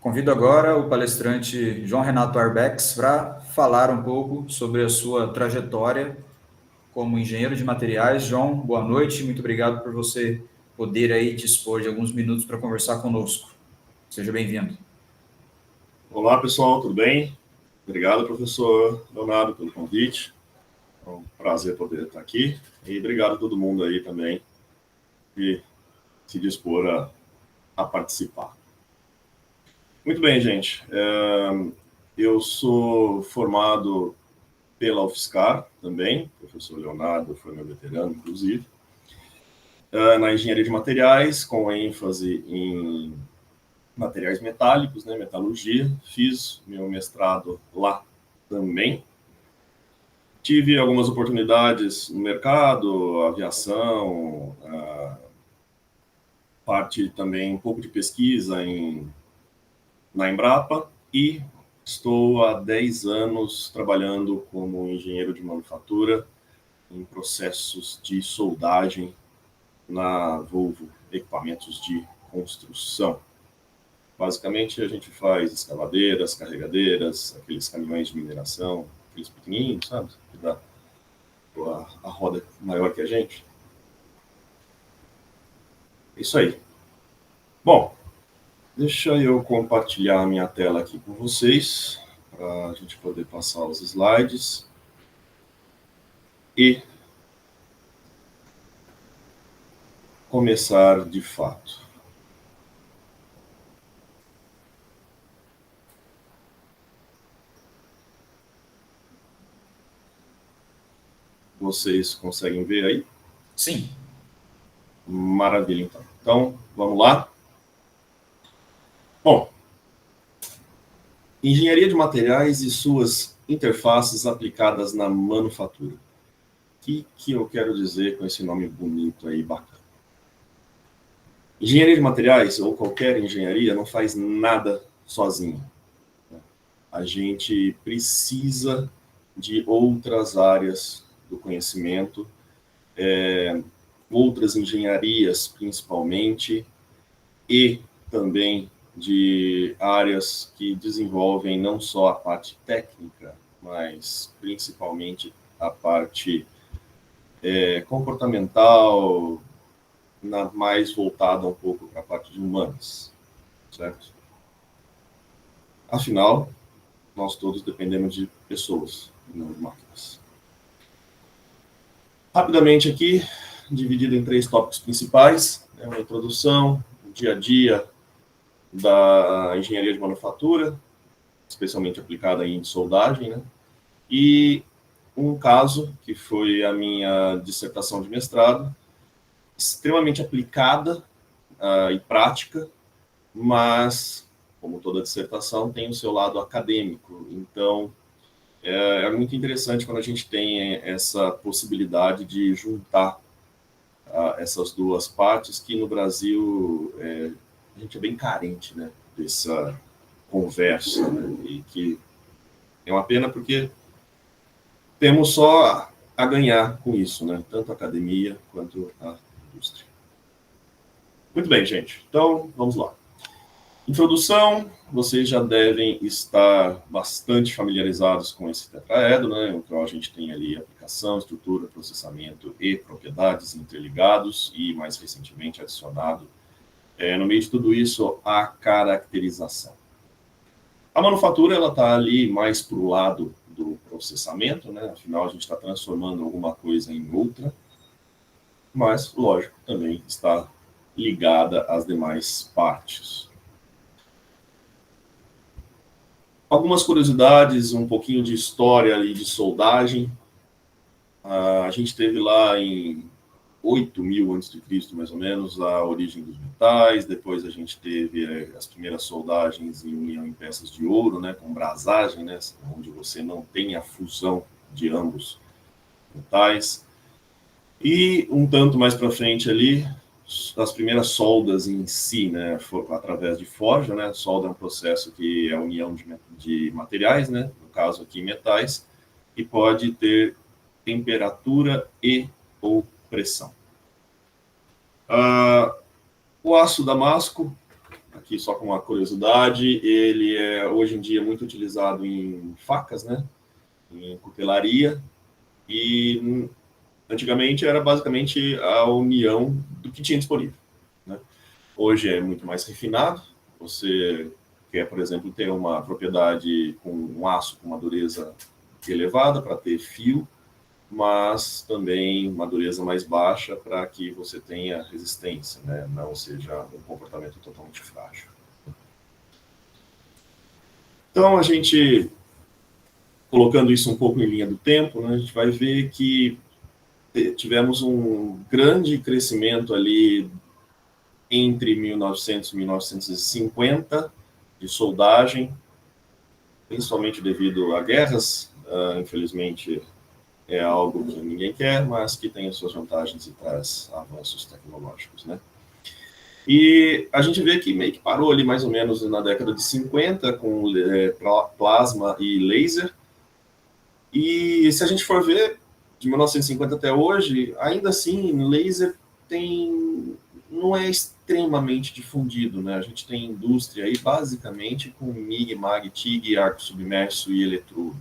Convido agora o palestrante João Renato Arbex para falar um pouco sobre a sua trajetória como engenheiro de materiais. João, boa noite, muito obrigado por você poder aí dispor de alguns minutos para conversar conosco. Seja bem-vindo. Olá, pessoal, tudo bem? Obrigado, professor Leonardo, pelo convite. É um prazer poder estar aqui. E obrigado a todo mundo aí também de se dispor a participar. Muito bem, gente. Eu sou formado pela UFSCar também. O professor Leonardo foi meu veterano, inclusive. Na engenharia de materiais, com ênfase em materiais metálicos, né, metalurgia. Fiz meu mestrado lá também. Tive algumas oportunidades no mercado, aviação, parte também um pouco de pesquisa na Embrapa, e estou há 10 anos trabalhando como engenheiro de manufatura em processos de soldagem na Volvo Equipamentos de Construção. Basicamente, a gente faz escavadeiras, carregadeiras, aqueles caminhões de mineração, aqueles pequenininhos, sabe? Que dá a roda maior que a gente. Isso aí. Bom, deixa eu compartilhar a minha tela aqui com vocês, para a gente poder passar os slides. E começar de fato. Vocês conseguem ver aí? Sim. Maravilha, então. Então, vamos lá. Bom, engenharia de materiais e suas interfaces aplicadas na manufatura. O que eu quero dizer com esse nome bonito aí, bacana? Engenharia de materiais, ou qualquer engenharia, não faz nada sozinha. A gente precisa de outras áreas do conhecimento, outras engenharias principalmente, e também de áreas que desenvolvem não só a parte técnica, mas principalmente a parte comportamental, mais voltada um pouco para a parte de humanas, certo? Afinal, nós todos dependemos de pessoas, não de máquinas. Rapidamente aqui, dividido em 3 tópicos principais, uma introdução, o dia a dia da engenharia de manufatura, especialmente aplicada em soldagem, né? E um caso, que foi a minha dissertação de mestrado, extremamente aplicada e prática, mas, como toda dissertação, tem o seu lado acadêmico. Então, é muito interessante quando a gente tem essa possibilidade de juntar essas duas partes, que no Brasil a gente é bem carente, né, dessa conversa, né, e que é uma pena porque temos só a ganhar com isso, né, tanto a academia quanto a indústria. Muito bem, gente. Então, vamos lá. Introdução, vocês já devem estar bastante familiarizados com esse tetraedro, né? O qual a gente tem ali aplicação, estrutura, processamento e propriedades interligados, e mais recentemente adicionado, no meio de tudo isso, a caracterização. A manufatura, ela está ali mais para o lado do processamento, né? Afinal, a gente está transformando alguma coisa em outra, mas, lógico, também está ligada às demais partes. Algumas curiosidades, um pouquinho de história ali de soldagem. A gente teve lá em 8.000 a.C., mais ou menos, a origem dos metais. Depois a gente teve as primeiras soldagens em união em peças de ouro, né, com brasagem, né, onde você não tem a fusão de ambos metais. E um tanto mais para frente ali, as primeiras soldas em si, né, através de forja, né, solda é um processo que é a união de materiais, né, no caso aqui metais, e pode ter temperatura e ou pressão. O aço damasco, aqui só com uma curiosidade, ele é hoje em dia muito utilizado em facas, né? Em cutelaria, e antigamente era basicamente a união do que tinha disponível, né? Hoje é muito mais refinado. Você quer, por exemplo, ter uma propriedade com um aço com uma dureza elevada para ter fio, mas também uma dureza mais baixa para que você tenha resistência, né? Não seja um comportamento totalmente frágil. Então, a gente, colocando isso um pouco em linha do tempo, né, a gente vai ver que tivemos um grande crescimento ali entre 1900 e 1950 de soldagem, principalmente devido a guerras. Infelizmente, é algo que ninguém quer, mas que tem as suas vantagens e traz avanços tecnológicos, né? E a gente vê que meio que parou ali mais ou menos na década de 50 com plasma e laser. E se a gente for ver, de 1950 até hoje, ainda assim, laser não é extremamente difundido, né? A gente tem indústria aí basicamente com MIG, MAG, TIG, arco submerso e eletrodo.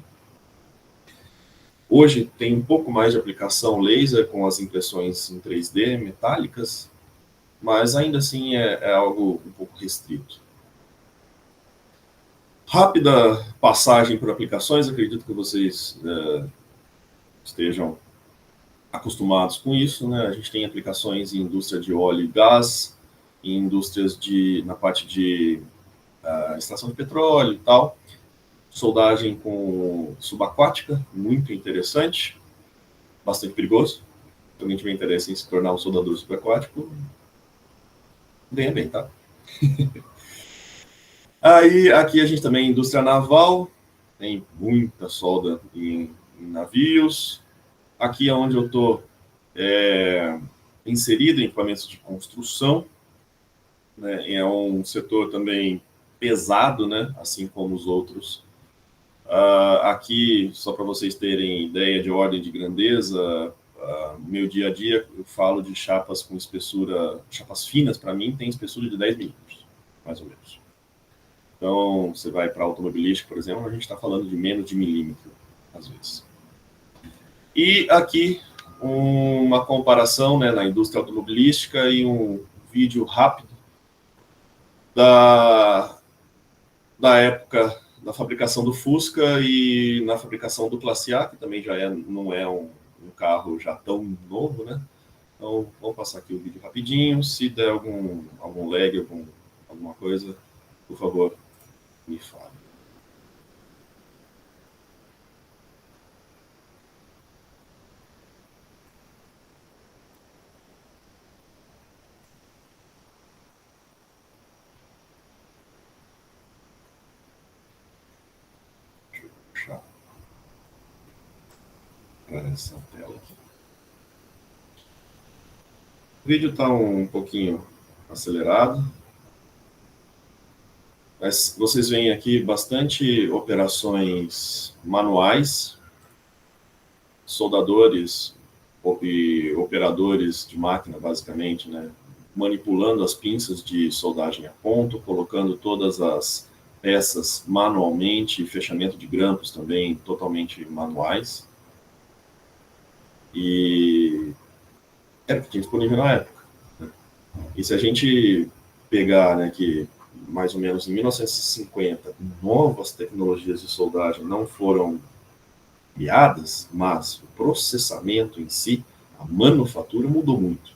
Hoje tem um pouco mais de aplicação laser com as impressões em 3D metálicas, mas ainda assim é algo um pouco restrito. Rápida passagem por aplicações, acredito que vocês estejam acostumados com isso, né? A gente tem aplicações em indústria de óleo e gás, em indústrias na parte de extração de petróleo e tal, soldagem com subaquática, muito interessante, bastante perigoso. Se alguém tiver interesse em se tornar um soldador subaquático, ganha bem, tá? Aí, aqui a gente também, indústria naval, tem muita solda em navios. Aqui é onde eu estou inserido em equipamentos de construção, né? É um setor também pesado, né? Assim como os outros. Aqui, só para vocês terem ideia de ordem de grandeza, meu dia a dia eu falo de chapas com espessura, chapas finas para mim tem espessura de 10 milímetros, mais ou menos. Então, você vai para automobilística, por exemplo, a gente está falando de menos de milímetro, às vezes. E aqui, uma comparação, né, na indústria automobilística e um vídeo rápido da época da fabricação do Fusca e na fabricação do Classe A, que também já não é um carro já tão novo, né? Então, vamos passar aqui o vídeo rapidinho. Se der algum lag, alguma coisa, por favor, me fale. Deixa eu puxar para essa tela aqui. O vídeo está um pouquinho acelerado, mas vocês veem aqui bastante operações manuais, soldadores e operadores de máquina, basicamente, né, manipulando as pinças de soldagem a ponto, colocando todas as peças manualmente, fechamento de grampos também totalmente manuais. E era o que tinha disponível na época, né? E se a gente pegar, né, que mais ou menos em 1950, novas tecnologias de soldagem não foram criadas, mas o processamento em si, a manufatura mudou muito.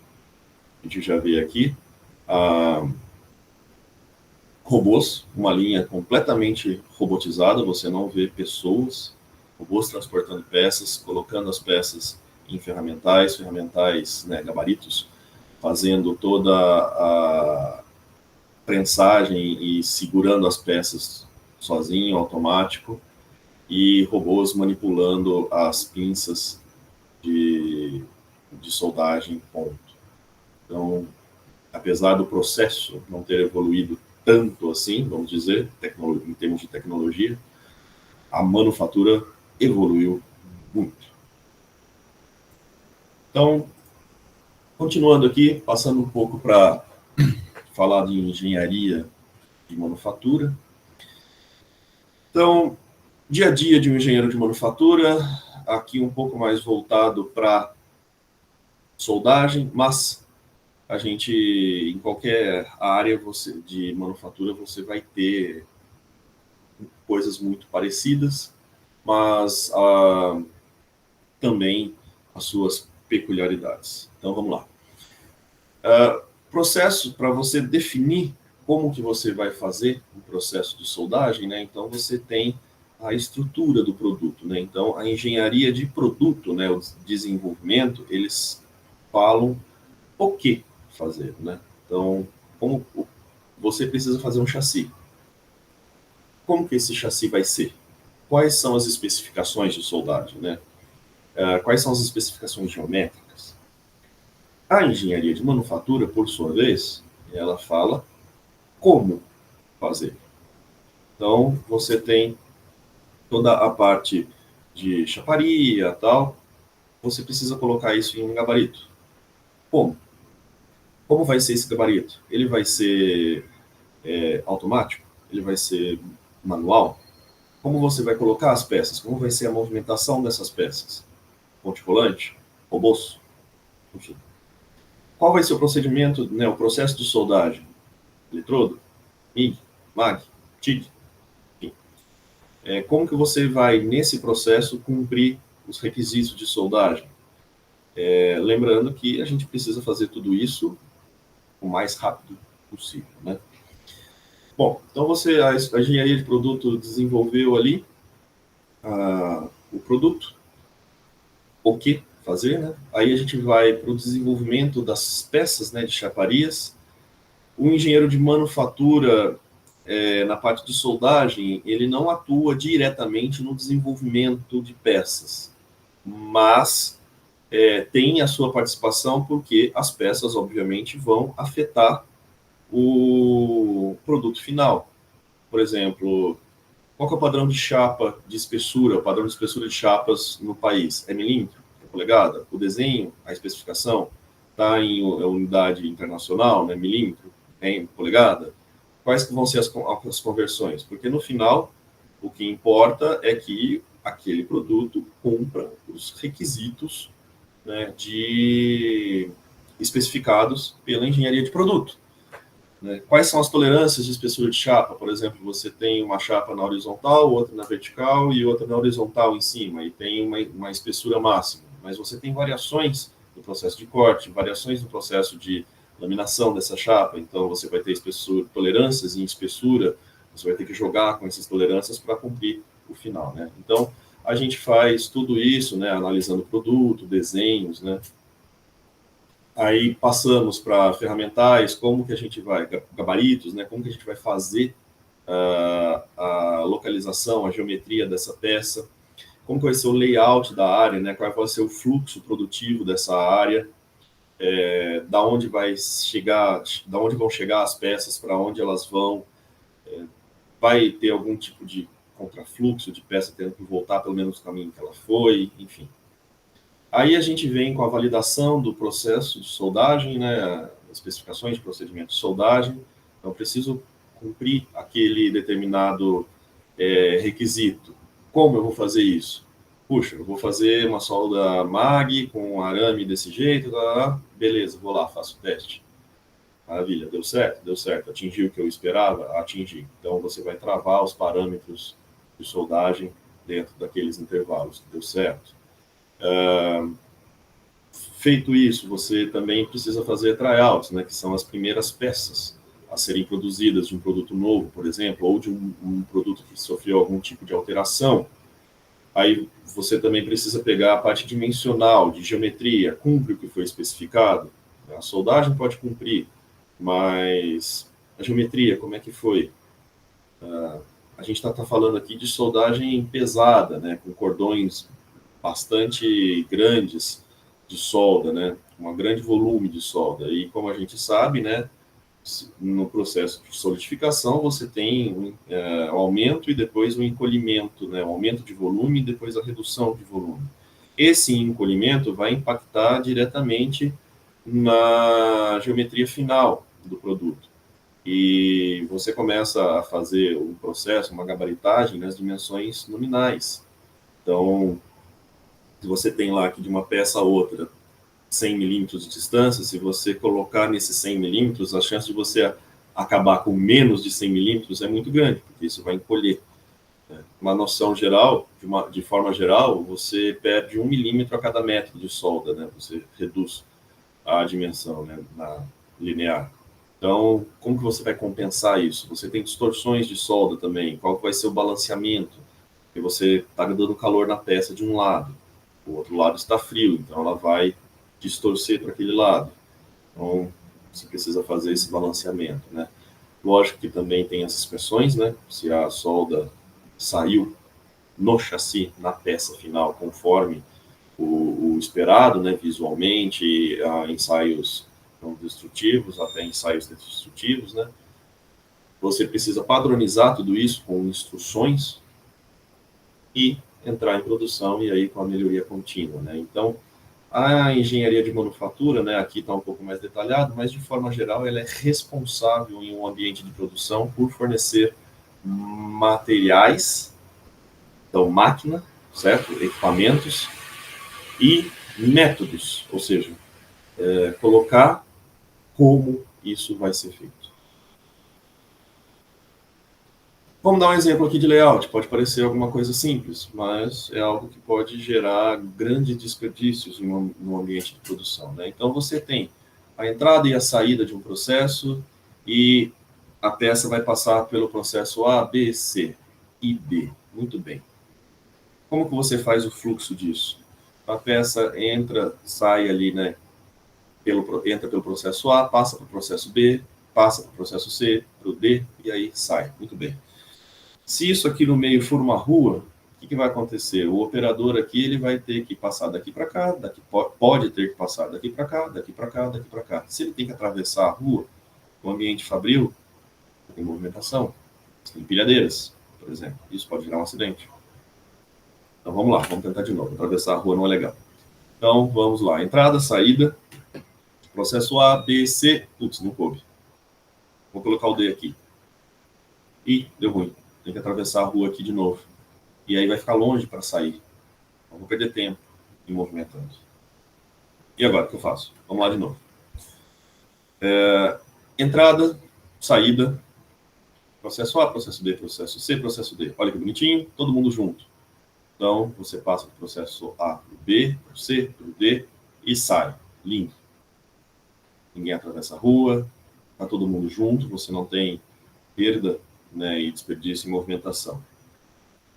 A gente já vê aqui robôs, uma linha completamente robotizada, você não vê pessoas, robôs transportando peças, colocando as peças em ferramentais, né, gabaritos, fazendo toda a prensagem e segurando as peças sozinho, automático, e robôs manipulando as pinças de soldagem ponto. Então, apesar do processo não ter evoluído tanto assim, vamos dizer, em termos de tecnologia, a manufatura evoluiu muito. Então, continuando aqui, passando um pouco para falar de engenharia de manufatura. Então, dia a dia de um engenheiro de manufatura, aqui um pouco mais voltado para soldagem, mas a gente, em qualquer área de manufatura, você vai ter coisas muito parecidas, mas também as suas peculiaridades. Então, vamos lá. Processo para você definir como que você vai fazer o processo de soldagem, né? Então, você tem a estrutura do produto, né? Então, a engenharia de produto, né? O desenvolvimento, eles falam o que fazer, né? Então, como você precisa fazer um chassi. Como que esse chassi vai ser? Quais são as especificações de soldagem, né? Quais são as especificações geométricas? A engenharia de manufatura, por sua vez, ela fala como fazer. Então, você tem toda a parte de chaparia, tal, você precisa colocar isso em um gabarito. Como? Como vai ser esse gabarito? Ele vai ser automático? Ele vai ser manual? Como você vai colocar as peças? Como vai ser a movimentação dessas peças? Ponte rolante? Robôs? Enfim. Qual vai ser o procedimento, né, o processo de soldagem? Eletrodo? MIG? MAG? TIG? Enfim. Como que você vai, nesse processo, cumprir os requisitos de soldagem? Lembrando que a gente precisa fazer tudo isso o mais rápido possível, né? Bom, então a engenharia de produto desenvolveu ali o produto, o que fazer, né? Aí a gente vai para o desenvolvimento das peças, né, de chaparias. O engenheiro de manufatura, na parte de soldagem, ele não atua diretamente no desenvolvimento de peças, mas tem a sua participação porque as peças, obviamente, vão afetar o produto final. Por exemplo, qual que é o padrão de chapa de espessura, o padrão de espessura de chapas no país? É milímetro? É polegada? O desenho, a especificação, está em unidade internacional, né? Milímetro? É em polegada? Quais que vão ser as conversões? Porque no final, o que importa é que aquele produto cumpra os requisitos, né, especificados pela engenharia de produto. Né? Quais são as tolerâncias de espessura de chapa? Por exemplo, você tem uma chapa na horizontal, outra na vertical e outra na horizontal em cima, e tem uma espessura máxima. Mas você tem variações no processo de corte, variações no processo de laminação dessa chapa, então você vai ter tolerâncias em espessura, você vai ter que jogar com essas tolerâncias para cumprir o final, né? Então, a gente faz tudo isso, né, analisando o produto, desenhos, né? Aí passamos para ferramentais, como que a gente vai, gabaritos, né, como que a gente vai fazer a localização, a geometria dessa peça, como que vai ser o layout da área, né, qual vai ser o fluxo produtivo dessa área, da onde vão chegar as peças, para onde elas vão, vai ter algum tipo de contrafluxo de peça tendo que voltar pelo menos o caminho que ela foi, enfim. Aí a gente vem com a validação do processo de soldagem, né, especificações de procedimento de soldagem. Então, preciso cumprir aquele determinado requisito. Como eu vou fazer isso? Puxa, eu vou fazer uma solda MAG com arame desse jeito, beleza, vou lá, faço o teste. Maravilha, deu certo? Deu certo. Atingiu o que eu esperava? Atingi. Então, você vai travar os parâmetros de soldagem dentro daqueles intervalos. Deu certo. Feito isso, você também precisa fazer tryouts, né, que são as primeiras peças a serem produzidas de um produto novo, por exemplo, ou de um produto que sofreu algum tipo de alteração. Aí você também precisa pegar a parte dimensional, de geometria, cumpre o que foi especificado. A soldagem pode cumprir, mas a geometria, como é que foi? A gente está falando aqui de soldagem pesada, né, com cordões bastante grandes de solda, né, um grande volume de solda. E como a gente sabe, né, no processo de solidificação você tem um aumento e depois um encolhimento, né, um aumento de volume e depois a redução de volume. Esse encolhimento vai impactar diretamente na geometria final do produto. e você começa a fazer um processo, uma gabaritagem nas dimensões nominais. Então, se você tem lá que de uma peça a outra 100 milímetros de distância, se você colocar nesses 100 milímetros, a chance de você acabar com menos de 100 milímetros é muito grande, porque isso vai encolher. Uma noção geral, de forma geral, você perde 1 milímetro a cada metro de solda, né? Você reduz a dimensão, né, na linear. Então, como que você vai compensar isso? Você tem distorções de solda também. Qual vai ser o balanceamento? Porque você está dando calor na peça de um lado, o outro lado está frio, então ela vai distorcer para aquele lado. Então, você precisa fazer esse balanceamento, né? Lógico que também tem as inspeções, né? Se a solda saiu no chassi, na peça final, conforme o esperado, né? Visualmente, ensaios não destrutivos, até ensaios destrutivos, né? Você precisa padronizar tudo isso com instruções e entrar em produção e aí com a melhoria contínua, né? Então, a engenharia de manufatura, né, aqui está um pouco mais detalhado, mas de forma geral ela é responsável em um ambiente de produção por fornecer materiais, então máquina, certo? Equipamentos e métodos, ou seja, colocar como isso vai ser feito. Vamos dar um exemplo aqui de layout. Pode parecer alguma coisa simples, mas é algo que pode gerar grandes desperdícios no ambiente de produção, né? Então, você tem a entrada e a saída de um processo e a peça vai passar pelo processo A, B, C e D. Muito bem. Como que você faz o fluxo disso? A peça entra, sai ali, né? Entra pelo processo A, passa para o processo B, passa para o processo C, para o D e aí sai. Muito bem. Se isso aqui no meio for uma rua, o que vai acontecer? O operador aqui ele vai ter que passar daqui para cá, pode ter que passar daqui para cá, daqui para cá, daqui para cá. Se ele tem que atravessar a rua, o ambiente fabril tem movimentação, tem empilhadeiras, por exemplo. Isso pode gerar um acidente. Então vamos lá, vamos tentar de novo. Atravessar a rua não é legal. Então vamos lá, entrada, saída, processo A, B, C, putz, não coube. Vou colocar o D aqui. Ih, deu ruim. Tem que atravessar a rua aqui de novo. E aí vai ficar longe para sair. Então, vou perder tempo em movimentando. E agora, o que eu faço? Vamos lá de novo. Entrada, saída, processo A, processo B, processo C, processo D. Olha que bonitinho, todo mundo junto. Então, você passa do processo A para o B, para o C, para o D e sai. Lindo. Ninguém atravessa a rua, está todo mundo junto, você não tem perda, né, e desperdício em movimentação.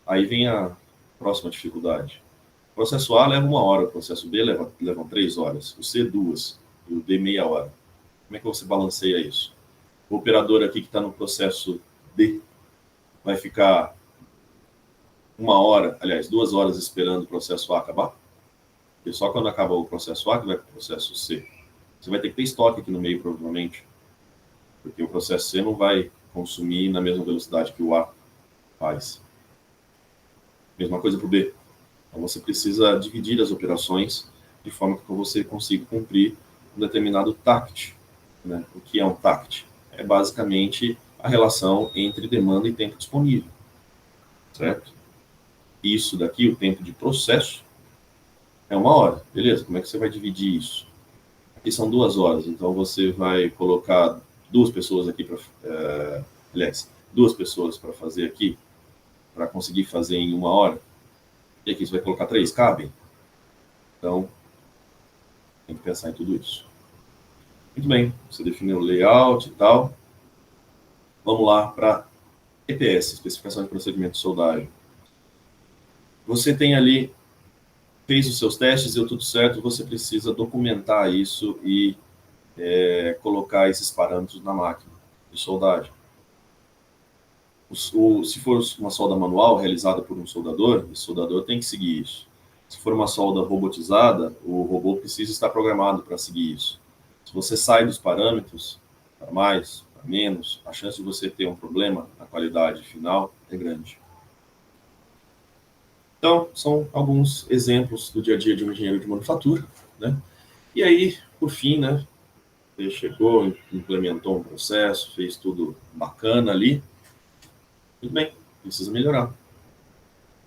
Aí vem a próxima dificuldade. O processo A leva 1 hora, o processo B leva 3 horas, o C 2 e o D meia hora. Como é que você balanceia isso? O operador aqui que está no processo D vai ficar 1 hora, aliás, 2 horas esperando o processo A acabar? Porque só quando acaba o processo A que vai para o processo C. Você vai ter que ter estoque aqui no meio, provavelmente, porque o processo C não vai consumir na mesma velocidade que o A faz. Mesma coisa para o B. Então, você precisa dividir as operações de forma que você consiga cumprir um determinado TACT. Né? O que é um TACT? É basicamente a relação entre demanda e tempo disponível. Certo? Isso daqui, o tempo de processo, é 1 hora. Beleza, como é que você vai dividir isso? Aqui são 2 horas, então você vai colocar 2 pessoas aqui para... aliás, 2 pessoas para fazer aqui, para conseguir fazer em 1 hora. E aqui você vai colocar 3, cabem? Então, tem que pensar em tudo isso. Muito bem, você definiu o layout e tal. Vamos lá para EPS, Especificação de Procedimento de Soldagem. Você tem ali, fez os seus testes, deu tudo certo, você precisa documentar isso e colocar esses parâmetros na máquina de soldagem. Se for uma solda manual realizada por um soldador, o soldador tem que seguir isso. Se for uma solda robotizada, o robô precisa estar programado para seguir isso. Se você sai dos parâmetros, para mais, para menos, a chance de você ter um problema na qualidade final é grande. Então, são alguns exemplos do dia a dia de um engenheiro de manufatura, né? E aí, por fim, né, Você chegou, implementou um processo, fez tudo bacana ali. Tudo bem, precisa melhorar.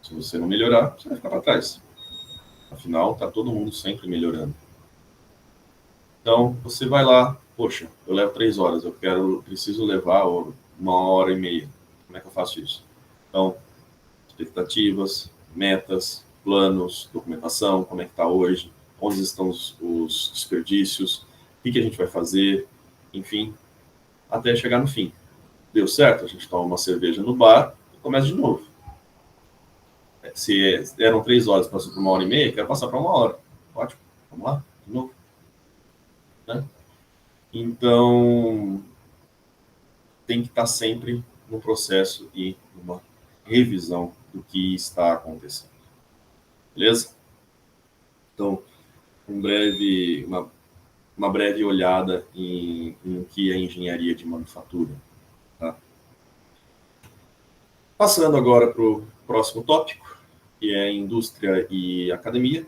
Se você não melhorar, você vai ficar para trás. Afinal, está todo mundo sempre melhorando. Então, você vai lá, poxa, eu levo 3 horas, preciso levar 1h30. Como é que eu faço isso? Então, expectativas, metas, planos, documentação, como é que está hoje, onde estão os desperdícios, o que a gente vai fazer, enfim, até chegar no fim. Deu certo? A gente toma uma cerveja no bar e começa de novo. Se eram 3 horas, passou para 1h30, quero passar para 1 hora. Ótimo, vamos lá, de novo. Né? Então, tem que estar sempre no processo e numa revisão do que está acontecendo. Beleza? Então, uma breve olhada em que é engenharia de manufatura. Tá? Passando agora para o próximo tópico, que é indústria e academia.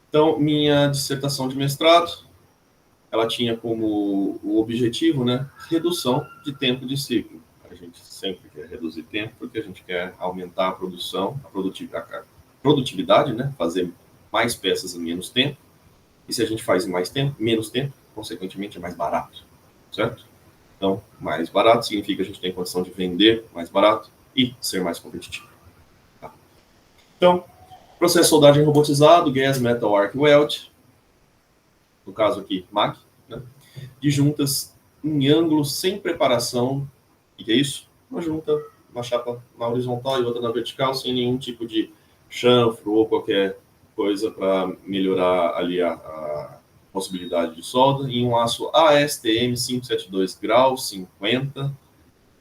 Então, minha dissertação de mestrado, ela tinha como o objetivo, né, redução de tempo de ciclo. A gente sempre quer reduzir tempo porque a gente quer aumentar a produção, a produtividade, né, fazer mais peças em menos tempo. E se a gente faz em menos tempo, consequentemente é mais barato, certo? Então, mais barato significa que a gente tem condição de vender mais barato e ser mais competitivo. Tá? Então, processo de soldagem robotizado, Gas Metal Arc Weld, no caso aqui, MAG, né? De juntas em ângulo sem preparação. O que é isso? Uma junta, uma chapa na horizontal e outra na vertical, sem nenhum tipo de chanfro ou qualquer coisa para melhorar ali a possibilidade de solda, em um aço ASTM 572 grau 50,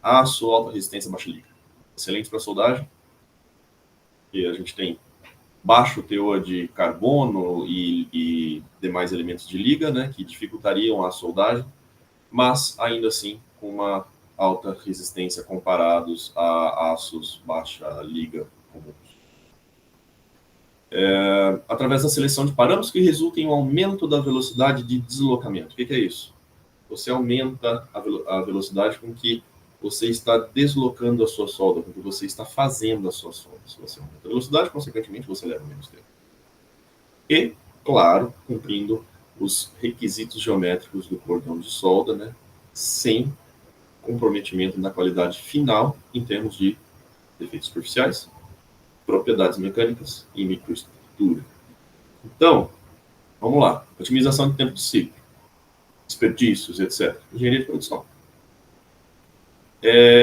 aço alta resistência baixa liga. Excelente para soldagem, e a gente tem baixo teor de carbono e demais elementos de liga, né, que dificultariam a soldagem, mas ainda assim com uma alta resistência comparados a aços baixa liga comuns. Através da seleção de parâmetros que resultam em um aumento da velocidade de deslocamento. O que é isso? Você aumenta a velocidade com que você está deslocando a sua solda, com que você está fazendo a sua solda. Se você aumenta a velocidade, consequentemente, você leva menos tempo. E, claro, cumprindo os requisitos geométricos do cordão de solda, né, sem comprometimento na qualidade final em termos de defeitos superficiais, propriedades mecânicas e microestrutura. Então, vamos lá. Otimização de tempo de ciclo, desperdícios, etc. Engenharia de produção.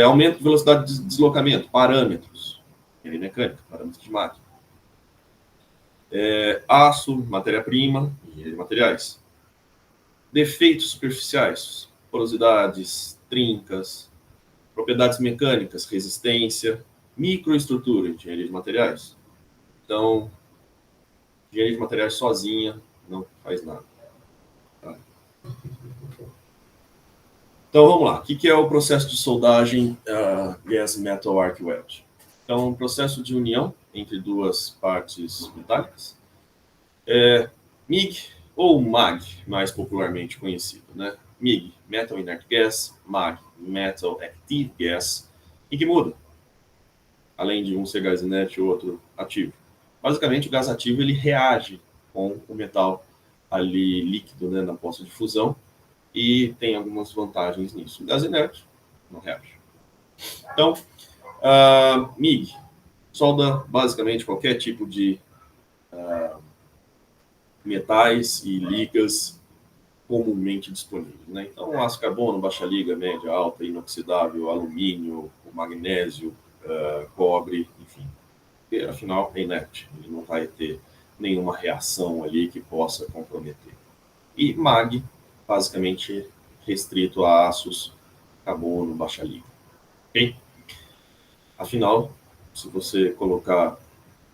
Aumento de velocidade de deslocamento, parâmetros. Engenharia mecânica, parâmetros de máquina. Aço, matéria-prima, engenharia de materiais. Defeitos superficiais, porosidades, trincas, propriedades mecânicas, resistência, microestrutura, engenharia de materiais. Então, engenharia de materiais sozinha não faz nada. Tá? Então, vamos lá. O que é o processo de soldagem Gas Metal Arc Weld? Então, um processo de união entre duas partes metálicas. MIG ou MAG, mais popularmente conhecido, né? MIG, Metal Inert Gas, MAG, Metal Active Gas. E que muda? Além de um ser gás inerte e o outro ativo. Basicamente, o gás ativo ele reage com o metal ali líquido, né, na poça de fusão, e tem algumas vantagens nisso. O gás inerte não reage. Então, MIG solda basicamente qualquer tipo de metais e ligas comumente disponíveis, né? Então, aço carbono, baixa liga, média, alta, inoxidável, alumínio, magnésio, cobre, enfim. E, afinal, é inerte. Ele não vai ter nenhuma reação ali que possa comprometer. E MAG, basicamente, restrito a aços carbono, baixa liga. Ok? Afinal, se você colocar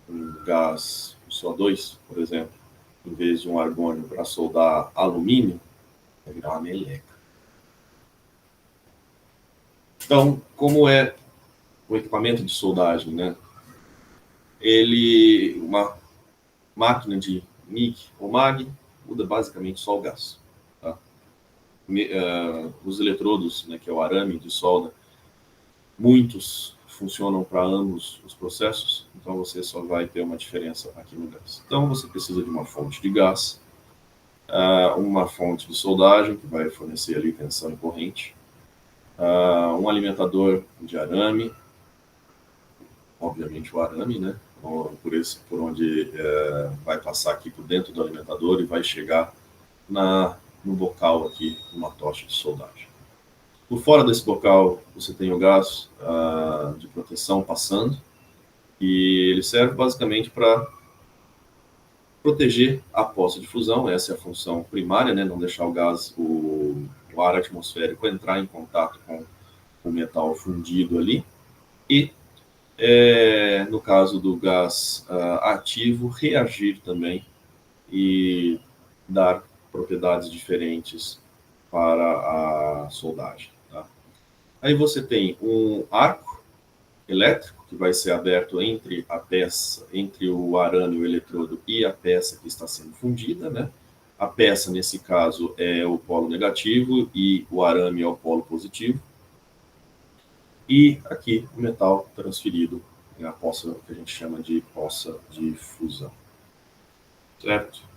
um gás CO2, por exemplo, em vez de um argônio para soldar alumínio, vai virar uma meleca. Então, como é o equipamento de soldagem, né? Uma máquina de MIG ou MAG muda basicamente só o gás. Tá? os eletrodos, né, que é o arame de solda, muitos funcionam para ambos os processos, então você só vai ter uma diferença aqui no gás. Então você precisa de uma fonte de gás, uma fonte de soldagem, que vai fornecer ali tensão e corrente, um alimentador de arame, obviamente o arame, né, por onde vai passar aqui por dentro do alimentador e vai chegar no bocal aqui, numa tocha de soldagem. Por fora desse bocal, você tem o gás de proteção passando, e ele serve basicamente para proteger a poça de fusão. Essa é a função primária, né? Não deixar o gás, o ar atmosférico entrar em contato com o metal fundido ali. E, no caso do gás ativo, reagir também e dar propriedades diferentes para a soldagem. Tá? Aí você tem um arco elétrico que vai ser aberto entre a peça, entre o arame, o eletrodo e a peça que está sendo fundida, né? A peça, nesse caso, é o polo negativo e o arame é o polo positivo. E aqui o metal transferido, a poça que a gente chama de poça de fusão. Certo?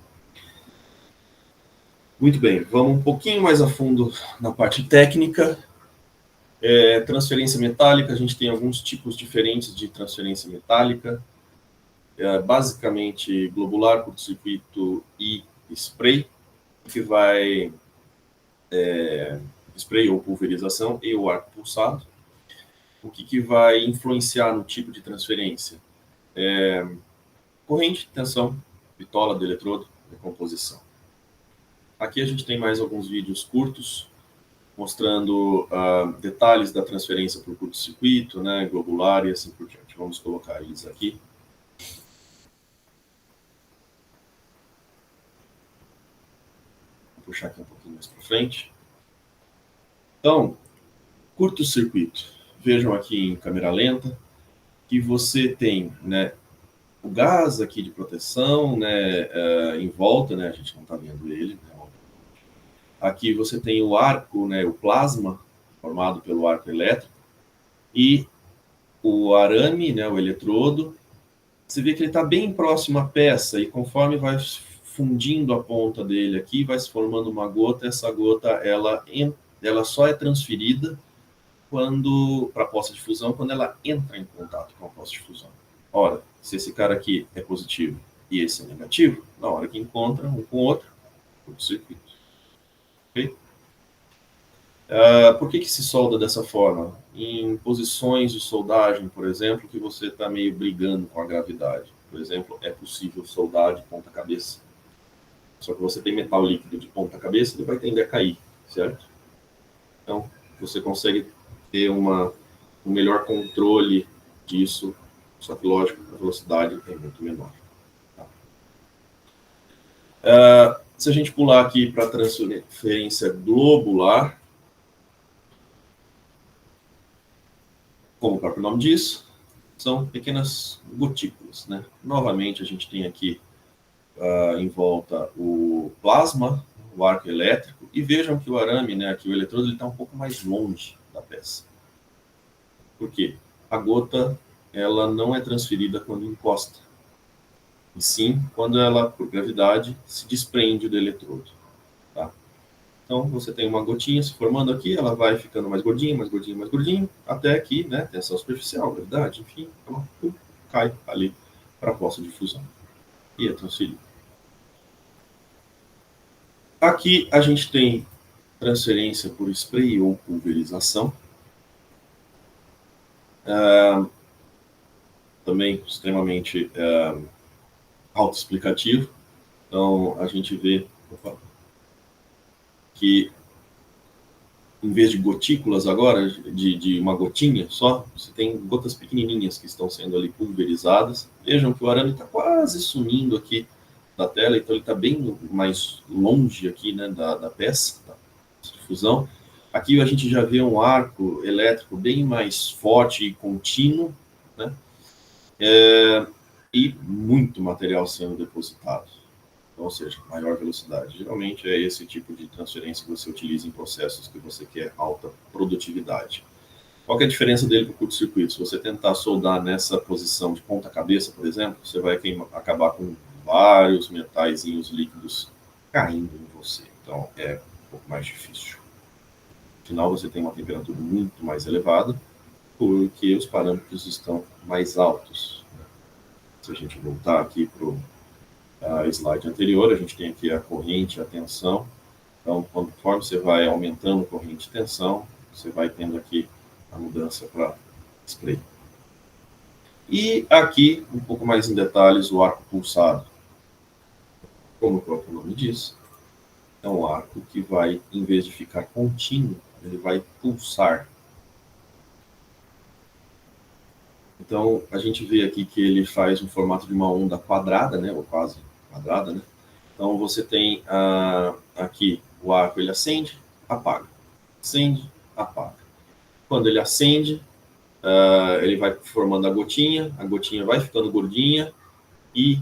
Muito bem, vamos um pouquinho mais a fundo na parte técnica. Transferência metálica, a gente tem alguns tipos diferentes de transferência metálica, basicamente globular, curto-circuito e spray, que vai spray ou pulverização e o arco pulsado. O que vai influenciar no tipo de transferência? Corrente, tensão, bitola do eletrodo, decomposição. Aqui a gente tem mais alguns vídeos curtos, mostrando detalhes da transferência por curto-circuito, né, globular e assim por diante. Vamos colocar eles aqui. Vou puxar aqui um pouquinho mais para frente. Então, curto-circuito. Vejam aqui em câmera lenta que você tem, né, o gás aqui de proteção, né, em volta, né, a gente não está vendo ele, né. Aqui você tem o arco, né, o plasma, formado pelo arco elétrico, e o arame, né, o eletrodo. Você vê que ele está bem próximo à peça, e conforme vai fundindo a ponta dele aqui, vai se formando uma gota. Essa gota ela só é transferida para a poça de fusão quando ela entra em contato com a poça de fusão. Ora, se esse cara aqui é positivo e esse é negativo, na hora que encontra um com o outro, curto-circuito. Okay? Por que se solda dessa forma? Em posições de soldagem, por exemplo, que você está meio brigando com a gravidade. Por exemplo, é possível soldar de ponta cabeça. Só que você tem metal líquido de ponta cabeça, ele vai tender a cair, certo? Então, você consegue ter um melhor controle disso, só que, lógico, a velocidade é muito menor. Tá? Se a gente pular aqui para a transferência globular, como o próprio nome diz, são pequenas gotículas, né? Novamente, a gente tem aqui em volta o plasma, o arco elétrico, e vejam que o arame, né, que o eletrodo, está um pouco mais longe da peça. Por quê? A gota ela não é transferida quando encosta, e sim quando ela, por gravidade, se desprende do eletrodo. Tá? Então, você tem uma gotinha se formando aqui, ela vai ficando mais gordinha, mais gordinha, mais gordinha, até aqui, né, tensão superficial, gravidade, enfim, ela cai ali para a poça de fusão e é transferida. Aqui a gente tem transferência por spray ou pulverização. Também extremamente autoexplicativo. Então, a gente vê que, em vez de gotículas agora, de uma gotinha só, você tem gotas pequenininhas que estão sendo ali pulverizadas. Vejam que o arame está quase sumindo aqui da tela, então ele está bem mais longe aqui, né, da peça, de fusão. Aqui a gente já vê um arco elétrico bem mais forte e contínuo, né, e muito material sendo depositado. Então, ou seja, maior velocidade. Geralmente é esse tipo de transferência que você utiliza em processos que você quer alta produtividade. Qual que é a diferença dele para o curto-circuito? Se você tentar soldar nessa posição de ponta-cabeça, por exemplo, você vai acabar com vários metaizinhos líquidos caindo em você. Então, é um pouco mais difícil. Afinal, você tem uma temperatura muito mais elevada, porque os parâmetros estão mais altos. Se a gente voltar aqui para o slide anterior, a gente tem aqui a corrente e a tensão. Então, conforme você vai aumentando a corrente e tensão, você vai tendo aqui a mudança para spray. E aqui, um pouco mais em detalhes, o arco pulsado. Como o próprio nome diz, é um arco que vai, em vez de ficar contínuo, ele vai pulsar. Então, a gente vê aqui que ele faz um formato de uma onda quadrada, né, ou quase quadrada, né? Então, você tem aqui o arco, ele acende, apaga. Acende, apaga. Quando ele acende, ele vai formando a gotinha vai ficando gordinha, e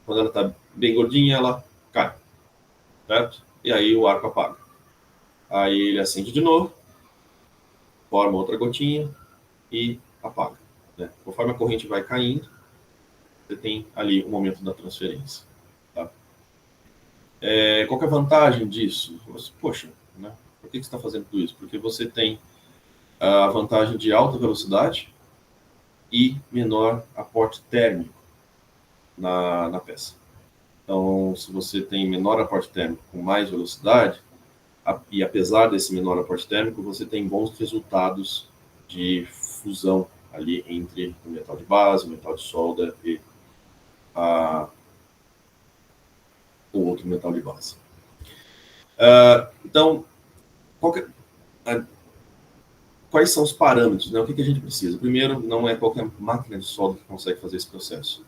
quando ela está bem gordinha, ela cai, certo? E aí o arco apaga. Aí ele acende de novo, forma outra gotinha e apaga. Né? Conforme a corrente vai caindo, você tem ali o momento da transferência. Tá? Qual que é a vantagem disso? Poxa, né? Por que você está fazendo tudo isso? Porque você tem a vantagem de alta velocidade e menor aporte térmico na peça. Então, se você tem menor aporte térmico com mais velocidade, e apesar desse menor aporte térmico, você tem bons resultados de fusão ali entre o metal de base, o metal de solda e o outro metal de base. Então, quais são os parâmetros? Né? O que a gente precisa? Primeiro, não é qualquer máquina de solda que consegue fazer esse processo.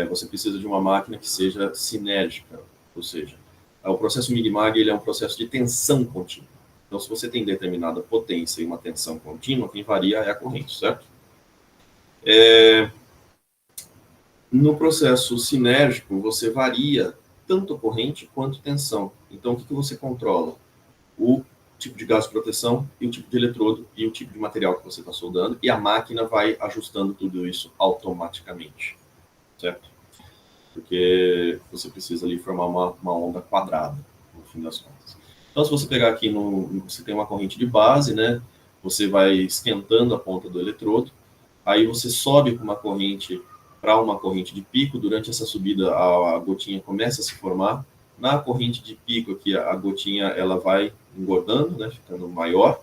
Você precisa de uma máquina que seja sinérgica, ou seja, o processo Mig-Mag ele é um processo de tensão contínua. Então, se você tem determinada potência e uma tensão contínua, quem varia é a corrente, certo? No processo sinérgico, você varia tanto a corrente quanto a tensão. Então, o que você controla? O tipo de gás de proteção e o tipo de eletrodo e o tipo de material que você está soldando, e a máquina vai ajustando tudo isso automaticamente, certo? Porque você precisa ali formar uma onda quadrada, no fim das contas. Então, se você pegar aqui, você tem uma corrente de base, né? Você vai esquentando a ponta do eletrodo, aí você sobe com uma corrente para uma corrente de pico. Durante essa subida, a gotinha começa a se formar. Na corrente de pico aqui, a gotinha ela vai engordando, né? Ficando maior,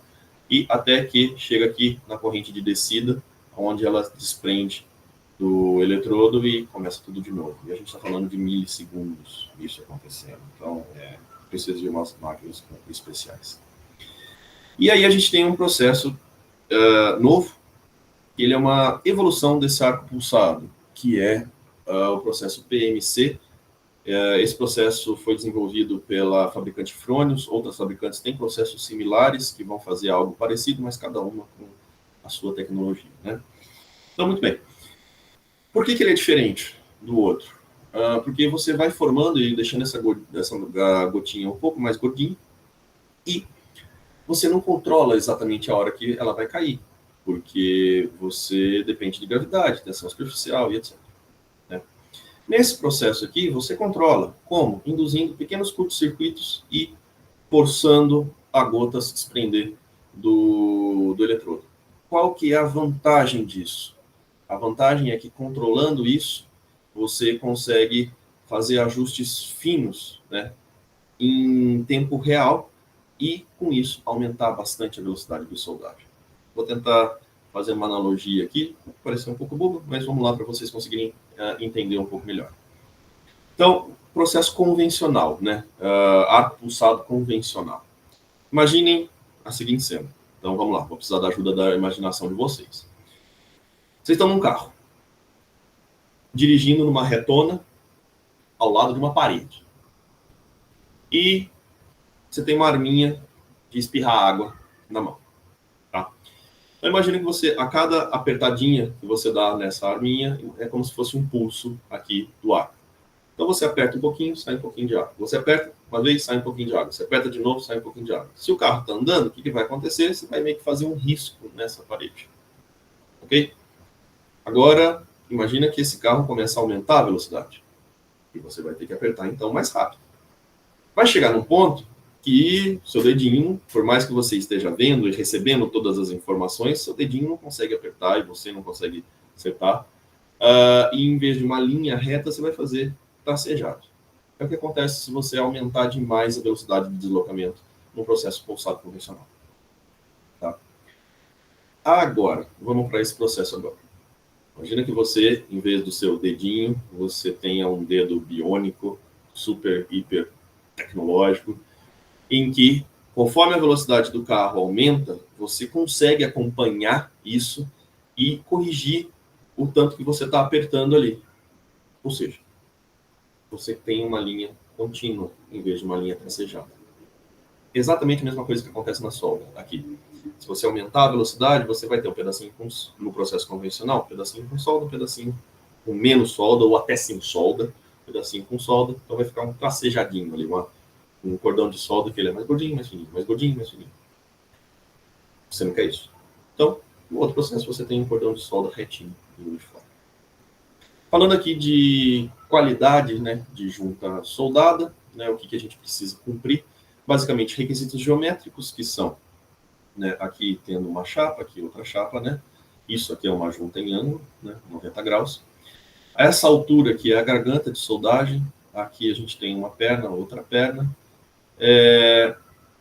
e até que chega aqui na corrente de descida, onde ela desprende do eletrodo e começa tudo de novo. E a gente está falando de milissegundos isso acontecendo. Então, precisa de umas máquinas especiais. E aí a gente tem um processo novo, que ele é uma evolução desse arco pulsado, que é o processo PMC. Esse processo foi desenvolvido pela fabricante Fronius. Outras fabricantes têm processos similares que vão fazer algo parecido, mas cada uma com a sua tecnologia, né? Então, muito bem. Por que ele é diferente do outro? Porque você vai formando e deixando essa gotinha um pouco mais gordinha, e você não controla exatamente a hora que ela vai cair, porque você depende de gravidade, tensão superficial e etc. Né? Nesse processo aqui, você controla. Como? Induzindo pequenos curtos-circuitos e forçando a gota se desprender do eletrodo. Qual que é a vantagem disso? A vantagem é que, controlando isso, você consegue fazer ajustes finos, né, em tempo real, e, com isso, aumentar bastante a velocidade de soldagem. Vou tentar fazer uma analogia aqui, parece um pouco bobo, mas vamos lá para vocês conseguirem entender um pouco melhor. Então, processo convencional, né, arco pulsado convencional. Imaginem a seguinte cena. Então, vamos lá, vou precisar da ajuda da imaginação de vocês. Vocês estão num carro, dirigindo numa retona ao lado de uma parede. E você tem uma arminha de espirrar água na mão. Tá? Então, imagine que você, a cada apertadinha que você dá nessa arminha, é como se fosse um pulso aqui do ar. Então você aperta um pouquinho, sai um pouquinho de água. Você aperta uma vez, sai um pouquinho de água. Você aperta de novo, sai um pouquinho de água. Se o carro está andando, o que vai acontecer? Você vai meio que fazer um risco nessa parede. Ok? Agora, imagina que esse carro começa a aumentar a velocidade. E você vai ter que apertar, então, mais rápido. Vai chegar num ponto que seu dedinho, por mais que você esteja vendo e recebendo todas as informações, seu dedinho não consegue apertar e você não consegue acertar. E em vez de uma linha reta, você vai fazer tracejado. É o que acontece se você aumentar demais a velocidade de deslocamento no processo pulsado convencional. Tá? Agora, vamos para esse processo agora. Imagina que você, em vez do seu dedinho, você tenha um dedo biônico, super, hiper tecnológico, em que, conforme a velocidade do carro aumenta, você consegue acompanhar isso e corrigir o tanto que você está apertando ali. Ou seja, você tem uma linha contínua em vez de uma linha tracejada. Exatamente a mesma coisa que acontece na solda aqui. Se você aumentar a velocidade, você vai ter um pedacinho no processo convencional, um pedacinho com solda, um pedacinho com menos solda, ou até sem solda, um pedacinho com solda, então vai ficar um tracejadinho ali, um cordão de solda que ele é mais gordinho, mais fininho, mais gordinho, mais fininho. Você não quer isso. Então, no outro processo, você tem um cordão de solda retinho e uniforme. Falando aqui de qualidade, né, de junta soldada, né, o que a gente precisa cumprir, basicamente requisitos geométricos, que são, né, aqui tendo uma chapa, aqui outra chapa, né, isso aqui é uma junta em ângulo, né, 90 graus. A essa altura aqui é a garganta de soldagem, aqui a gente tem uma perna, outra perna,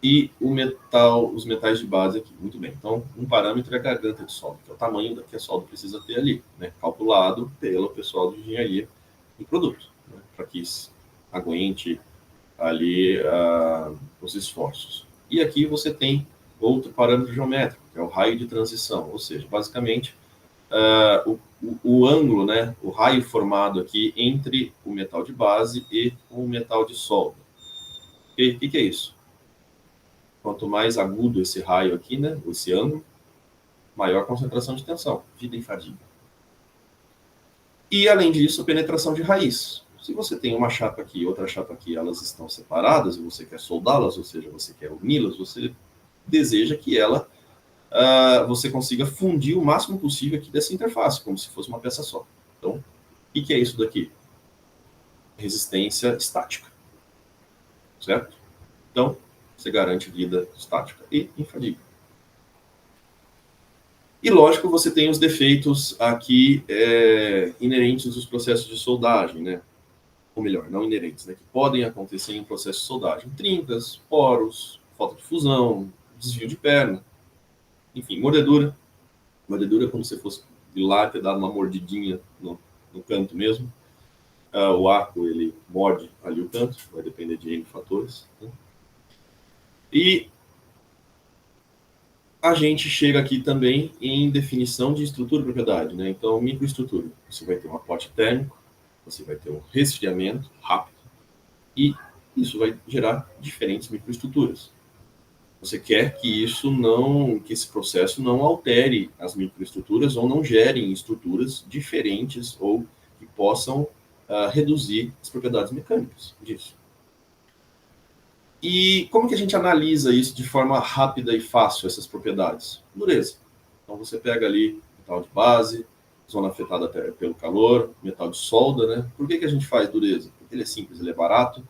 e os metais de base aqui. Muito bem. Então, um parâmetro é a garganta de solda, que é o tamanho que a solda precisa ter ali, né? Calculado pelo pessoal de engenharia de produto, né? Para que aguente ali os esforços. E aqui você tem outro parâmetro geométrico, que é o raio de transição, ou seja, basicamente o ângulo, né? O raio formado aqui entre o metal de base e o metal de solda. O que é isso? Quanto mais agudo esse raio aqui, né, esse ângulo, maior concentração de tensão, vida e fadiga. E, além disso, penetração de raiz. Se você tem uma chapa aqui e outra chapa aqui, elas estão separadas, e você quer soldá-las, ou seja, você quer uni-las, você deseja que você consiga fundir o máximo possível aqui dessa interface, como se fosse uma peça só. Então, o que é isso daqui? Resistência estática. Certo? Então, você garante vida estática e infadível. E, lógico, você tem os defeitos aqui inerentes dos processos de soldagem, né? Ou melhor, não inerentes, né? Que podem acontecer em processo de soldagem. Trincas, poros, falta de fusão, desvio de perna, enfim, mordedura. Mordedura é como se fosse ir lá e ter dado uma mordidinha no canto mesmo. O arco, ele morde ali o canto, vai depender de N fatores, né? E a gente chega aqui também em definição de estrutura e propriedade, né? Então, microestrutura. Você vai ter um aporte térmico, você vai ter um resfriamento rápido, e isso vai gerar diferentes microestruturas. Você quer que esse processo não altere as microestruturas ou não gerem estruturas diferentes ou que possam reduzir as propriedades mecânicas disso. E como que a gente analisa isso de forma rápida e fácil, essas propriedades? Dureza. Então, você pega ali metal de base, zona afetada pelo calor, metal de solda, né? Por que a gente faz dureza? Porque ele é simples, ele é barato,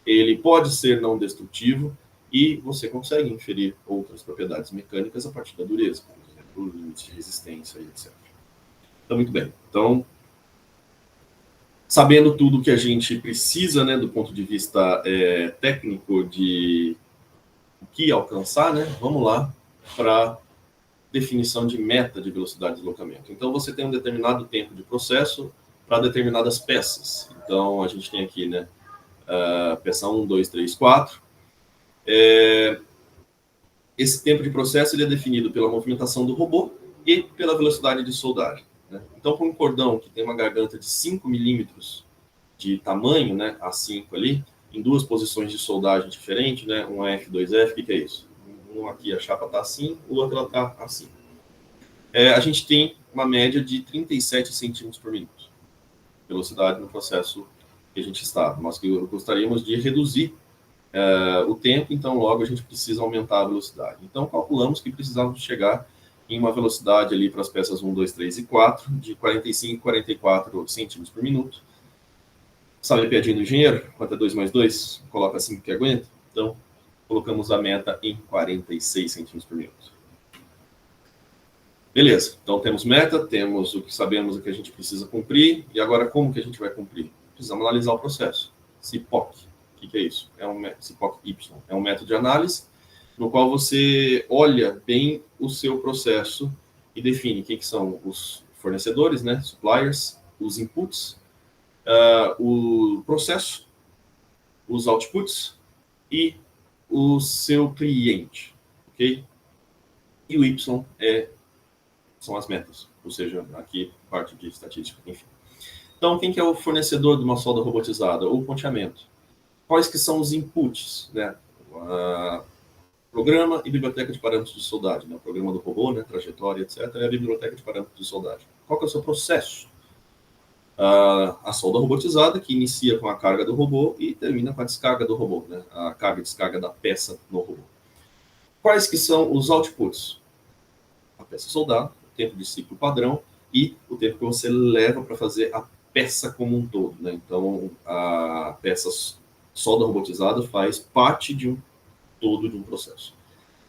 ele pode ser não destrutivo e você consegue inferir outras propriedades mecânicas a partir da dureza, por exemplo, limite de resistência e etc. Então, muito bem. Então, sabendo tudo que a gente precisa, né, do ponto de vista técnico de o que alcançar, né, vamos lá para definição de meta de velocidade de deslocamento. Então, você tem um determinado tempo de processo para determinadas peças. Então, a gente tem aqui, né, peça 1, 2, 3, 4. Esse tempo de processo ele é definido pela movimentação do robô e pela velocidade de soldagem, né? Então, com um cordão que tem uma garganta de 5 milímetros de tamanho, né, A5 ali, em duas posições de soldagem diferentes, né, um F, 2F, o que é isso? Um aqui a chapa está assim, o outro ela está assim. A gente tem uma média de 37 centímetros por minuto, velocidade no processo que a gente está. Nós gostaríamos de reduzir o tempo, então logo a gente precisa aumentar a velocidade. Então calculamos que precisávamos chegar em uma velocidade ali para as peças 1, 2, 3 e 4, de 45, 44 centímetros por minuto. Sabe a piadinha do engenheiro? Quanto é 2 mais 2? Coloca 5 que aguenta. Então, colocamos a meta em 46 centímetros por minuto. Beleza, então temos meta, temos o que sabemos, o que a gente precisa cumprir, e agora como que a gente vai cumprir? Precisamos analisar o processo. CIPOC, o que é isso? CIPOC-Y, é um método de análise no qual você olha bem o seu processo e define quem que são os fornecedores, né, suppliers, os inputs, o processo, os outputs e o seu cliente, ok? E o Y são as metas, ou seja, aqui parte de estatística, enfim. Então, quem que é o fornecedor de uma solda robotizada? O ponteamento. Quais que são os inputs, né? Programa e biblioteca de parâmetros de soldagem, né? O programa do robô, né? Trajetória, etc. É a biblioteca de parâmetros de soldagem. Qual que é o seu processo? A solda robotizada, que inicia com a carga do robô e termina com a descarga do robô, né? A carga e descarga da peça no robô. Quais que são os outputs? A peça soldada, o tempo de ciclo padrão e o tempo que você leva para fazer a peça como um todo, né? Então, a peça solda robotizada faz parte de um todo de um processo.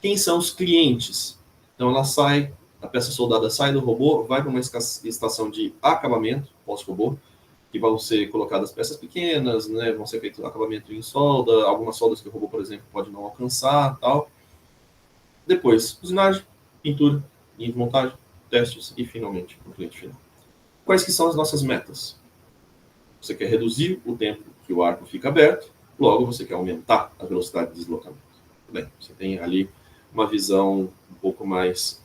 Quem são os clientes? Então, a peça soldada sai do robô, vai para uma estação de acabamento, pós-robô, que vão ser colocadas peças pequenas, né? Vão ser feitos acabamento em solda, algumas soldas que o robô, por exemplo, pode não alcançar, tal. Depois, usinagem, pintura, linha de montagem, testes e, finalmente, o cliente final. Quais que são as nossas metas? Você quer reduzir o tempo que o arco fica aberto, logo você quer aumentar a velocidade de deslocamento. Bem, você tem ali uma visão um pouco mais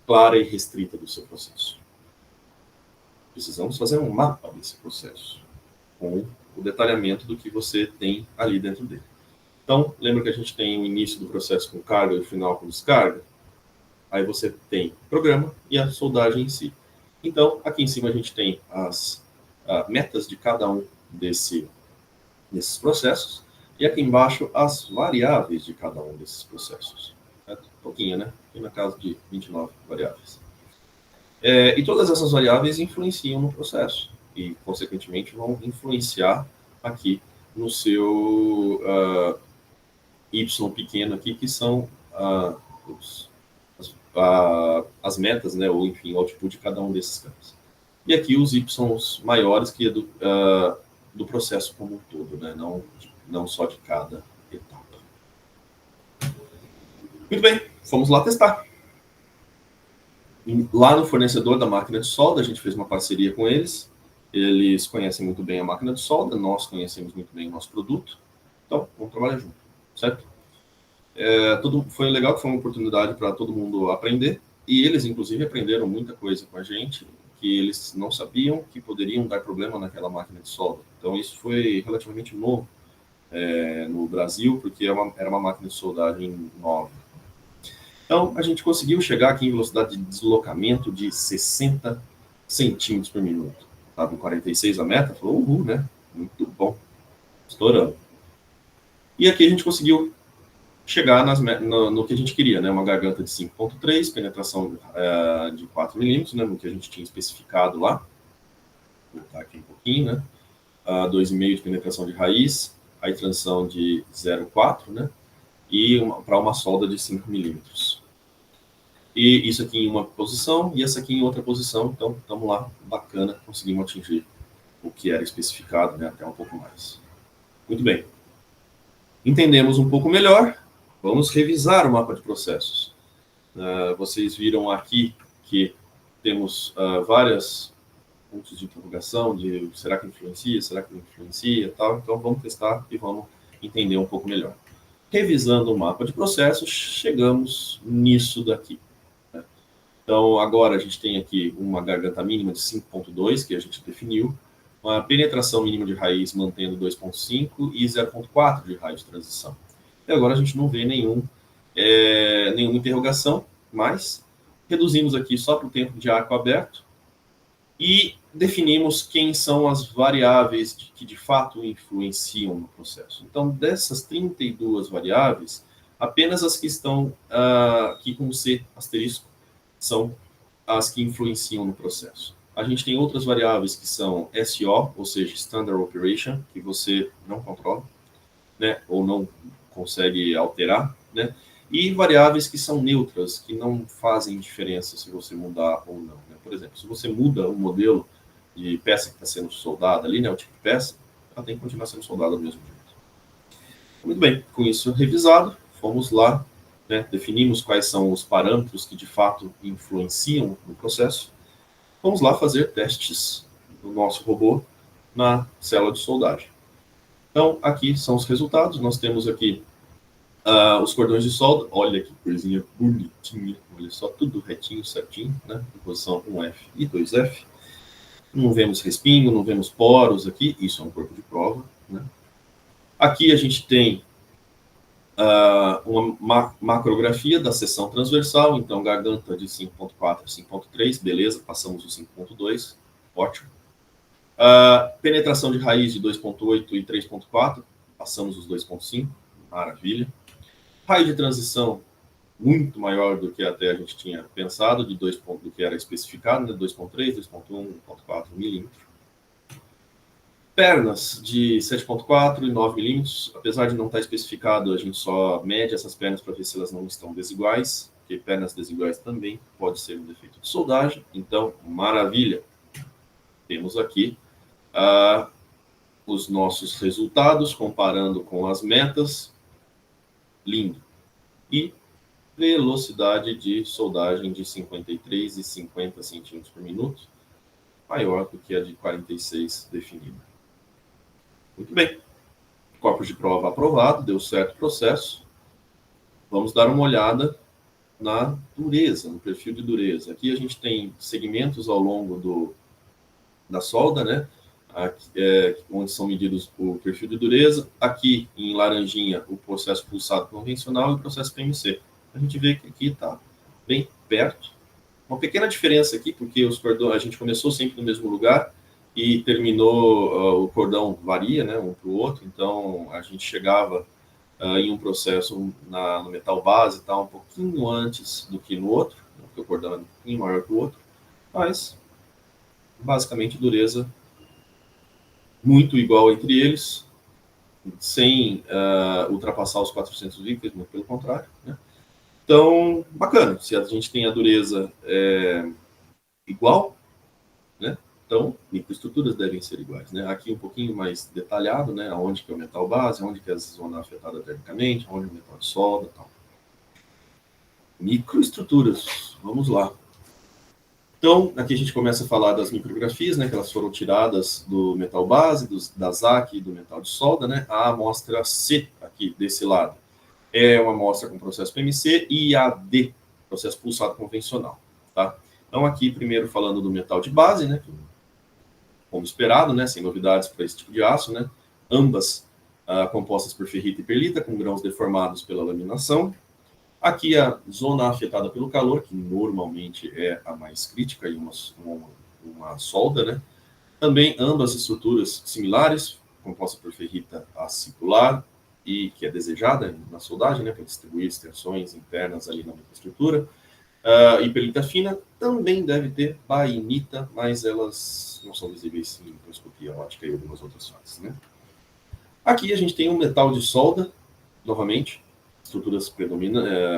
clara e restrita do seu processo. Precisamos fazer um mapa desse processo, com o detalhamento do que você tem ali dentro dele. Então, lembra que a gente tem o início do processo com carga e o final com descarga? Aí você tem o programa e a soldagem em si. Então, aqui em cima a gente tem as metas de cada um desses processos, e aqui embaixo as variáveis de cada um desses processos. Pouquinho, né? Aqui na casa de 29 variáveis. E todas essas variáveis influenciam no processo, e, consequentemente, vão influenciar aqui no seu Y pequeno aqui, que são as metas, né? Ou, enfim, o output de cada um desses campos. E aqui os Y maiores, que é do processo como um todo, né? Não só de cada etapa. Muito bem, vamos lá testar. Lá no fornecedor da máquina de solda, a gente fez uma parceria com eles. Eles conhecem muito bem a máquina de solda, nós conhecemos muito bem o nosso produto. Então, vamos trabalhar junto, certo? Foi legal, que foi uma oportunidade para todo mundo aprender. E eles, inclusive, aprenderam muita coisa com a gente, que eles não sabiam que poderiam dar problema naquela máquina de solda. Então, isso foi relativamente novo no Brasil, porque era uma máquina de soldagem nova. Então, a gente conseguiu chegar aqui em velocidade de deslocamento de 60 centímetros por minuto. Estava em 46 a meta, falou, uhul, né? Muito bom. Estourando. E aqui a gente conseguiu chegar no que a gente queria, né? Uma garganta de 5.3, penetração de 4 milímetros, né? No que a gente tinha especificado lá. Vou voltar aqui um pouquinho, né? 2,5 de penetração de raiz, aí transição de 0,4, né? E para uma solda de 5 milímetros. E isso aqui em uma posição e essa aqui em outra posição. Então, estamos lá, bacana, conseguimos atingir o que era especificado, né? Até um pouco mais. Muito bem. Entendemos um pouco melhor. Vamos revisar o mapa de processos. Vocês viram aqui que temos vários pontos de interrogação, de será que influencia, será que não influencia, tal. Então, vamos testar e vamos entender um pouco melhor. Revisando o mapa de processos, chegamos nisso daqui. Né? Então, agora a gente tem aqui uma garganta mínima de 5.2, que a gente definiu, uma penetração mínima de raiz mantendo 2.5 e 0.4 de raio de transição. E agora a gente não vê nenhuma interrogação, mas reduzimos aqui só para o tempo de arco aberto e definimos quem são as variáveis que de fato influenciam no processo. Então, dessas 32 variáveis, apenas as que estão aqui com C asterisco são as que influenciam no processo. A gente tem outras variáveis que são SO, ou seja, Standard Operation, que você não controla, né, ou não consegue alterar, né, e variáveis que são neutras, que não fazem diferença se você mudar ou não. Né? Por exemplo, se você muda o modelo de peça que está sendo soldada ali, né, o tipo de peça, ela tem que continuar sendo soldada do mesmo jeito. Muito bem, com isso revisado, fomos lá, né, definimos quais são os parâmetros que de fato influenciam no processo. Vamos lá fazer testes do nosso robô na célula de soldagem. Então, aqui são os resultados. Nós temos aqui os cordões de solda. Olha que coisinha bonitinha. Olha só, tudo retinho, certinho, né? Em posição 1F e 2F. Não vemos respingo, não vemos poros aqui. Isso é um corpo de prova, né? Aqui a gente tem uma macrografia da seção transversal. Então, garganta de 5.4 a 5.3. Beleza, passamos o 5.2. Ótimo. Penetração de raiz de 2.8 e 3.4, passamos os 2.5, maravilha. Raio de transição muito maior do que até a gente tinha pensado, do que era especificado, né? 2.3, 2.1, 1.4 milímetros. Pernas de 7.4 e 9 milímetros, apesar de não estar especificado, a gente só mede essas pernas para ver se elas não estão desiguais, porque pernas desiguais também pode ser um defeito de soldagem. Então, maravilha. Temos aqui os nossos resultados, comparando com as metas. Lindo. E velocidade de soldagem de 53 e 50 centímetros por minuto, maior do que a de 46 definida. Muito bem. Corpo de prova aprovado, deu certo o processo. Vamos dar uma olhada na dureza, no perfil de dureza. Aqui a gente tem segmentos ao longo da solda, né? Aqui, onde são medidos o perfil de dureza. Aqui, em laranjinha, o processo pulsado convencional e o processo PMC. A gente vê que aqui está bem perto. Uma pequena diferença aqui, porque os cordões, a gente começou sempre no mesmo lugar e terminou, o cordão varia, né, um para o outro. Então, a gente chegava em um processo no metal base, tá, um pouquinho antes do que no outro, porque o cordão é um pouquinho maior que o outro. Mas, basicamente, dureza muito igual entre eles, sem ultrapassar os 400 líquidos, muito pelo contrário, né? Então, bacana, se a gente tem a dureza igual, né? Então, microestruturas devem ser iguais, né? Aqui um pouquinho mais detalhado, né? Onde que é o metal base, onde que é a zona afetada termicamente, onde é o metal de solda, tal. Microestruturas, vamos lá. Então, aqui a gente começa a falar das micrografias, né, que elas foram tiradas do metal base, da ZAC e do metal de solda, né? A amostra C, aqui desse lado, é uma amostra com processo PMC, e a D, processo pulsado convencional, tá? Então, aqui, primeiro falando do metal de base, né, como esperado, né, sem novidades para esse tipo de aço, né? Ambas compostas por ferrita e perlita, com grãos deformados pela laminação. Aqui a zona afetada pelo calor, que normalmente é a mais crítica, e uma solda, né? Também ambas estruturas similares, composta por ferrita acicular, e que é desejada na soldagem, né, para distribuir extensões internas ali na microestrutura. E perlita fina também deve ter bainita, mas elas não são visíveis em microscopia óptica e algumas outras fases, né? Aqui a gente tem um metal de solda, novamente, estruturas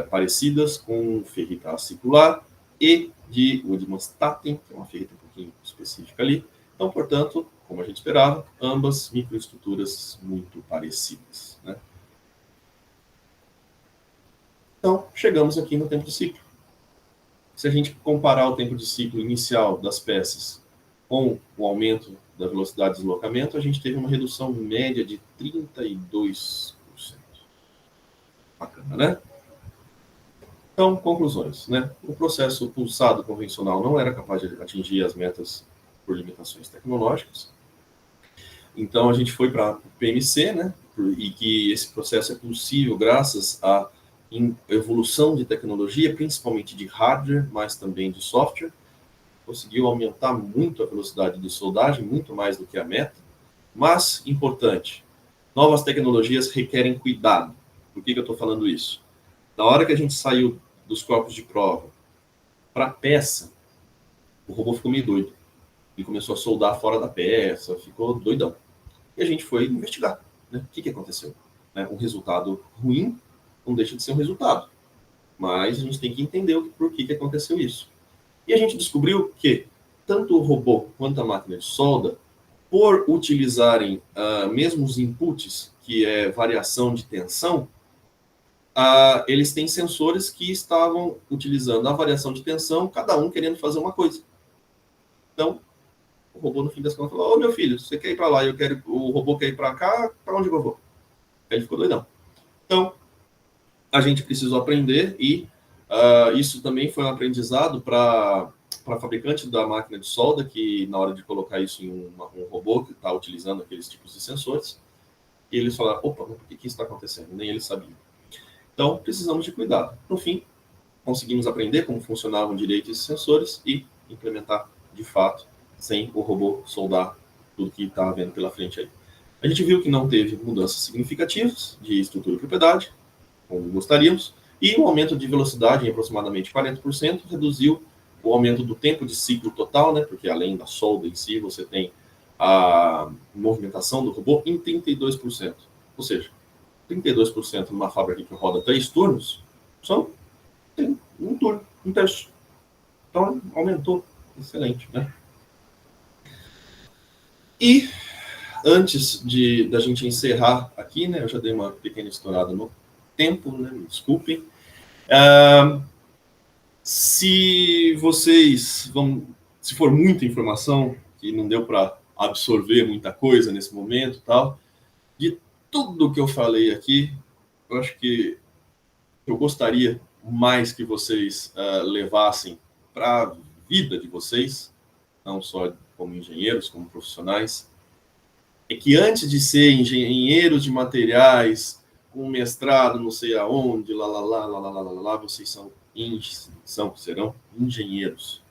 parecidas com ferrita acicular e de Woodman-Staten, que é uma ferrita um pouquinho específica ali. Então, portanto, como a gente esperava, ambas microestruturas muito parecidas, né? Então, chegamos aqui no tempo de ciclo. Se a gente comparar o tempo de ciclo inicial das peças com o aumento da velocidade de deslocamento, a gente teve uma redução média de 32%. Bacana, né? Então, conclusões, né? O processo pulsado convencional não era capaz de atingir as metas por limitações tecnológicas. Então, a gente foi para o PMC, né? E que esse processo é possível graças à evolução de tecnologia, principalmente de hardware, mas também de software. conseguiu aumentar muito a velocidade de soldagem, muito mais do que a meta, mas, importante, novas tecnologias requerem cuidado. Por que eu estou falando isso? Na hora que a gente saiu dos corpos de prova para a peça, o robô ficou meio doido. Ele começou a soldar fora da peça, ficou doidão. E a gente foi investigar, né? O que aconteceu? Né? Um resultado ruim não deixa de ser um resultado. Mas a gente tem que entender por que aconteceu isso. E a gente descobriu que tanto o robô quanto a máquina de solda, por utilizarem mesmos inputs, que é variação de tensão, eles têm sensores que estavam utilizando a variação de tensão, cada um querendo fazer uma coisa. Então, o robô, no fim das contas, falou: ô, meu filho, você quer ir para lá, o robô quer ir para cá, para onde eu vou? Aí ele ficou doidão. Então, a gente precisou aprender e isso também foi um aprendizado para fabricante da máquina de solda, que na hora de colocar isso em um robô que está utilizando aqueles tipos de sensores, e eles falaram: opa, mas por que isso está acontecendo? Nem eles sabiam. Então, precisamos de cuidado. No fim, conseguimos aprender como funcionavam direito esses sensores e implementar de fato, sem o robô soldar tudo que estava vendo pela frente aí. A gente viu que não teve mudanças significativas de estrutura e propriedade, como gostaríamos, e um aumento de velocidade em aproximadamente 40% reduziu o aumento do tempo de ciclo total, né, porque além da solda em si, você tem a movimentação do robô em 32%. Ou seja, 32% numa fábrica que roda 3 turnos, tem um turno, um terço. Então, aumentou. Excelente, né? E antes da gente encerrar aqui, né, eu já dei uma pequena estourada no tempo, né, me desculpem. Se for muita informação, que não deu para absorver muita coisa nesse momento, tal, de tudo que eu falei aqui, eu acho que eu gostaria mais que vocês levassem para a vida de vocês, não só como engenheiros, como profissionais, é que antes de ser engenheiros de materiais, com mestrado não sei aonde, vocês serão engenheiros.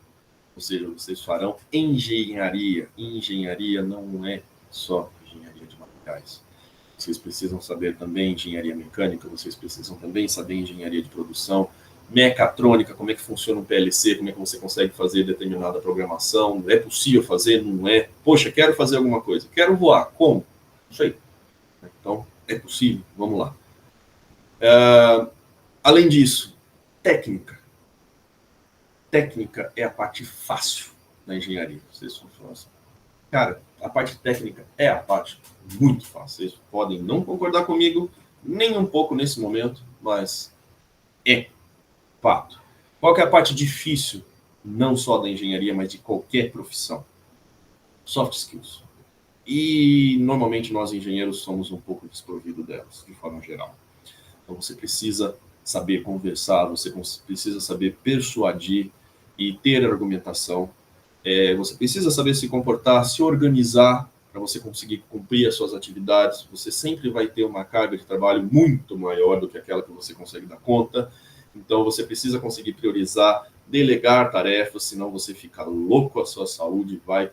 Ou seja, vocês farão engenharia. Engenharia não é só engenharia de materiais. Vocês precisam saber também engenharia mecânica, vocês precisam também saber engenharia de produção, mecatrônica, como é que funciona um PLC, como é que você consegue fazer determinada programação, é possível fazer, não é? Poxa, quero fazer alguma coisa, quero voar, como? Não sei. Então, é possível, vamos lá. Além disso, técnica. Técnica é a parte fácil da engenharia. Vocês vão falar assim, cara, a parte técnica é a parte muito fácil. Vocês podem não concordar comigo nem um pouco nesse momento, mas é fato. Qual que é a parte difícil, não só da engenharia, mas de qualquer profissão? Soft skills. E normalmente nós engenheiros somos um pouco desprovidos delas, de forma geral. Então você precisa saber conversar, você precisa saber persuadir e ter argumentação. Você precisa saber se comportar, se organizar para você conseguir cumprir as suas atividades. Você sempre vai ter uma carga de trabalho muito maior do que aquela que você consegue dar conta. Então, você precisa conseguir priorizar, delegar tarefas, senão você fica louco, a sua saúde vai,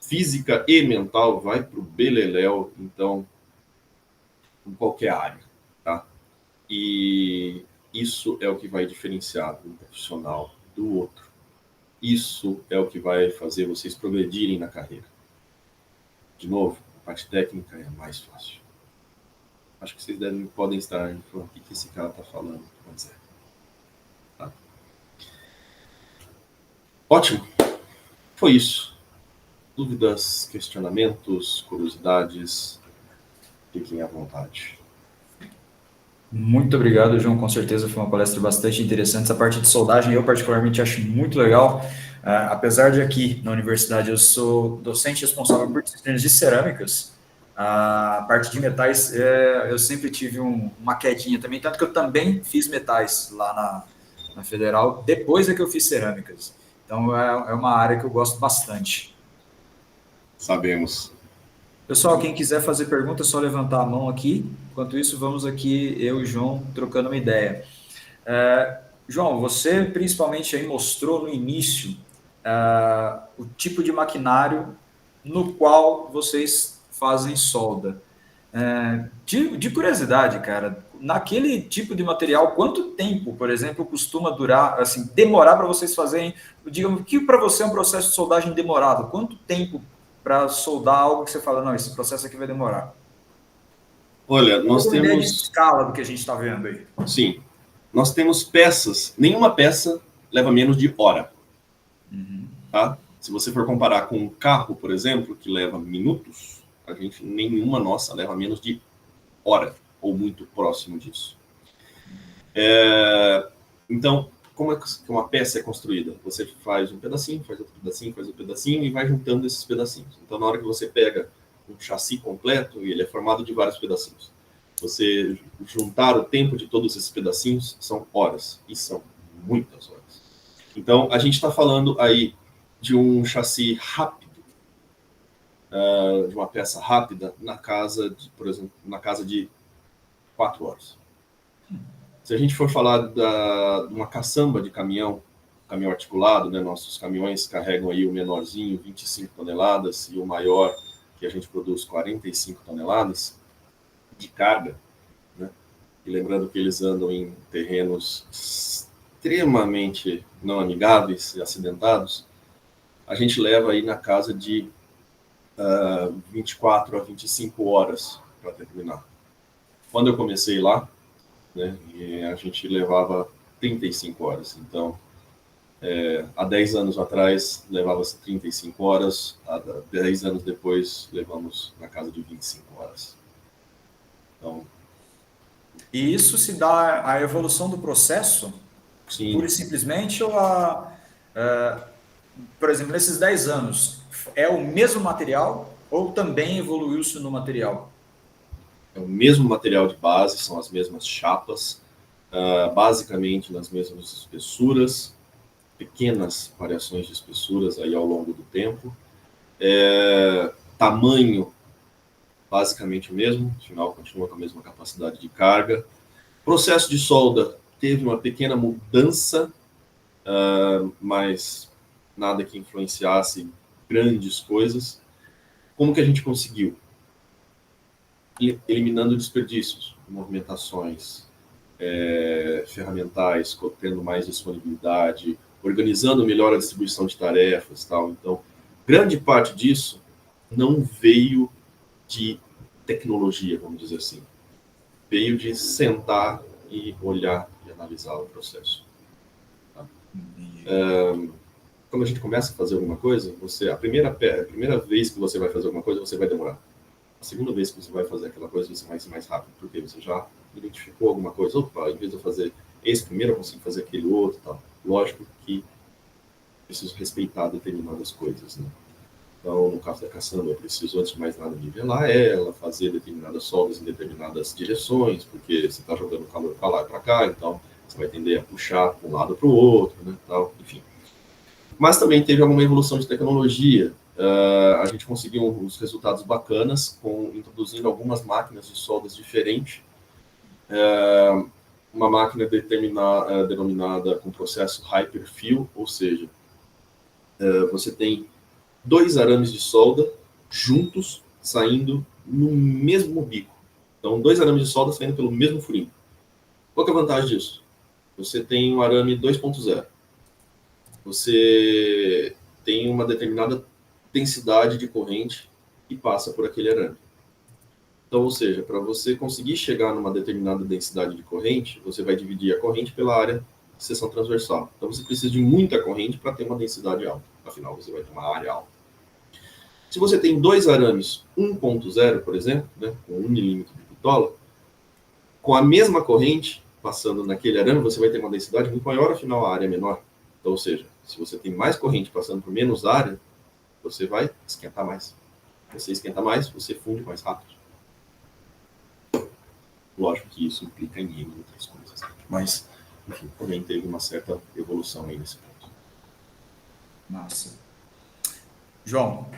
física e mental, vai para o beleléu, então, em qualquer área, tá? E isso é o que vai diferenciar um profissional do outro. Isso é o que vai fazer vocês progredirem na carreira. De novo, a parte técnica é mais fácil. Acho que vocês podem estar falando o que esse cara está falando. Mas tá. Ótimo. Foi isso. Dúvidas, questionamentos, curiosidades, fiquem à vontade. Muito obrigado, João. Com certeza foi uma palestra bastante interessante. Essa parte de soldagem eu particularmente acho muito legal. Apesar de aqui na universidade eu sou docente responsável por disciplinas de cerâmicas, a parte de metais eu sempre tive uma quedinha também, tanto que eu também fiz metais lá na Federal, depois é que eu fiz cerâmicas. Então é uma área que eu gosto bastante. Sabemos. Pessoal, quem quiser fazer pergunta, é só levantar a mão aqui. Enquanto isso, vamos aqui, eu e o João, trocando uma ideia. João, você principalmente aí mostrou no início o tipo de maquinário no qual vocês fazem solda. De curiosidade, cara, naquele tipo de material, quanto tempo, por exemplo, costuma durar, assim, demorar para vocês fazerem, digamos, que para você é um processo de soldagem demorado? Quanto tempo para soldar algo que você fala, não, esse processo aqui vai demorar? Olha, nós Uma ideia de temos... escala do que a gente está vendo aí. Sim, nós temos peças, nenhuma peça leva menos de hora. Tá? Se você for comparar com um carro, por exemplo, que leva minutos, nenhuma nossa leva menos de hora, ou muito próximo disso. Então, como é que uma peça é construída? Você faz um pedacinho, faz outro pedacinho, faz outro pedacinho e vai juntando esses pedacinhos. Então, na hora que você pega um chassi completo, ele é formado de vários pedacinhos. Você juntar o tempo de todos esses pedacinhos são horas, e são muitas horas. Então, a gente está falando aí de um chassi rápido, de uma peça rápida, na casa de, por exemplo, na casa de 4 horas. Se a gente for falar de uma caçamba de caminhão articulado, né, nossos caminhões carregam aí o menorzinho 25 toneladas e o maior que a gente produz 45 toneladas de carga, né? E lembrando que eles andam em terrenos extremamente não amigáveis e acidentados, a gente leva aí na casa de 24 a 25 horas para terminar. Quando eu comecei lá, né, a gente levava 35 horas. Então, há 10 anos atrás, levava-se 35 horas. Há 10 anos depois, levamos na casa de 25 horas. Então, e isso se dá a evolução do processo? sim. Pura e simplesmente, ou por exemplo, nesses 10 anos, é o mesmo material ou também evoluiu-se no material? É o mesmo material de base, são as mesmas chapas, basicamente nas mesmas espessuras, pequenas variações de espessuras aí ao longo do tempo. Tamanho, basicamente o mesmo, afinal continua com a mesma capacidade de carga. Processo de solda teve uma pequena mudança, mas nada que influenciasse grandes coisas. Como que a gente conseguiu? Eliminando desperdícios, movimentações ferramentais, tendo mais disponibilidade, organizando melhor a distribuição de tarefas, tal. Então, grande parte disso não veio de tecnologia, vamos dizer assim. Veio de sentar e olhar e analisar o processo. Tá? Quando a gente começa a fazer alguma coisa, a primeira vez que você vai fazer alguma coisa, você vai demorar. A segunda vez que você vai fazer aquela coisa, você vai ser mais rápido, porque você já identificou alguma coisa. Opa, em vez de eu fazer esse primeiro, eu consigo fazer aquele outro, tal. Lógico que preciso respeitar determinadas coisas, né? Então, no caso da caçamba, eu preciso, antes de mais nada, nivelar ela, fazer determinadas soldas em determinadas direções, porque você está jogando calor para lá e para cá, então você vai tender a puxar para um lado para o outro, né? Tal, enfim. Mas também teve alguma evolução de tecnologia. A gente conseguiu uns resultados bacanas introduzindo algumas máquinas de soldas diferentes. Uma máquina denominada com processo Hyperfill, ou seja, você tem 2 arames de solda juntos saindo no mesmo bico. Então, 2 arames de solda saindo pelo mesmo furinho. Qual que é a vantagem disso? Você tem um arame 2.0. Você tem uma determinada densidade de corrente que passa por aquele arame. Então, ou seja, para você conseguir chegar numa determinada densidade de corrente, você vai dividir a corrente pela área de seção transversal. Então, você precisa de muita corrente para ter uma densidade alta. Afinal, você vai ter uma área alta. Se você tem 2 arames 1.0, por exemplo, né, com 1 milímetro de bitola, com a mesma corrente passando naquele arame, você vai ter uma densidade muito maior, afinal a área é menor. Então, ou seja, se você tem mais corrente passando por menos área, você vai esquentar mais. Se você esquenta mais, você funde mais rápido. Lógico que isso implica em outras coisas. Mas, enfim, também teve uma certa evolução aí nesse ponto. Massa. João,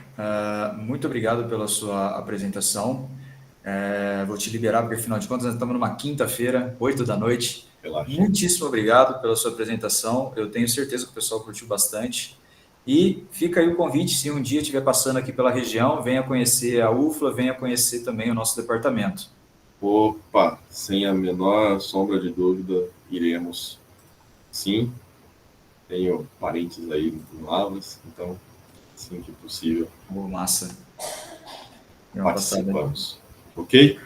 muito obrigado pela sua apresentação. Vou te liberar, porque afinal de contas nós estamos numa quinta-feira, 8 da noite. Relaxa. Muitíssimo obrigado pela sua apresentação. Eu tenho certeza que o pessoal curtiu bastante. E fica aí o convite, se um dia estiver passando aqui pela região, venha conhecer a UFLA, venha conhecer também o nosso departamento. Opa, sem a menor sombra de dúvida, iremos. Sim, tenho parentes aí em Lavras, então, assim que possível, Massa. participamos. Ok?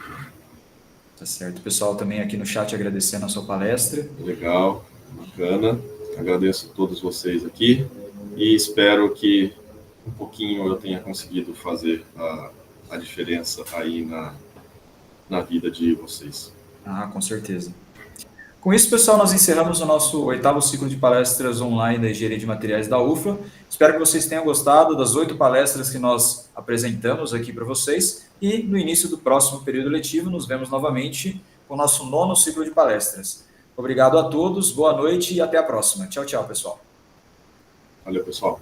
Tá certo. O pessoal também aqui no chat agradecendo a sua palestra. Legal, bacana. Agradeço a todos vocês aqui e espero que um pouquinho eu tenha conseguido fazer a diferença aí na vida de vocês. Com certeza. Com isso, pessoal, nós encerramos o nosso 8º ciclo de palestras online da Engenharia de Materiais da UFLA. Espero que vocês tenham gostado das 8 palestras que nós apresentamos aqui para vocês. E no início do próximo período letivo, nos vemos novamente com o nosso 9º ciclo de palestras. Obrigado a todos, boa noite e até a próxima. Tchau, tchau, pessoal. Valeu, pessoal.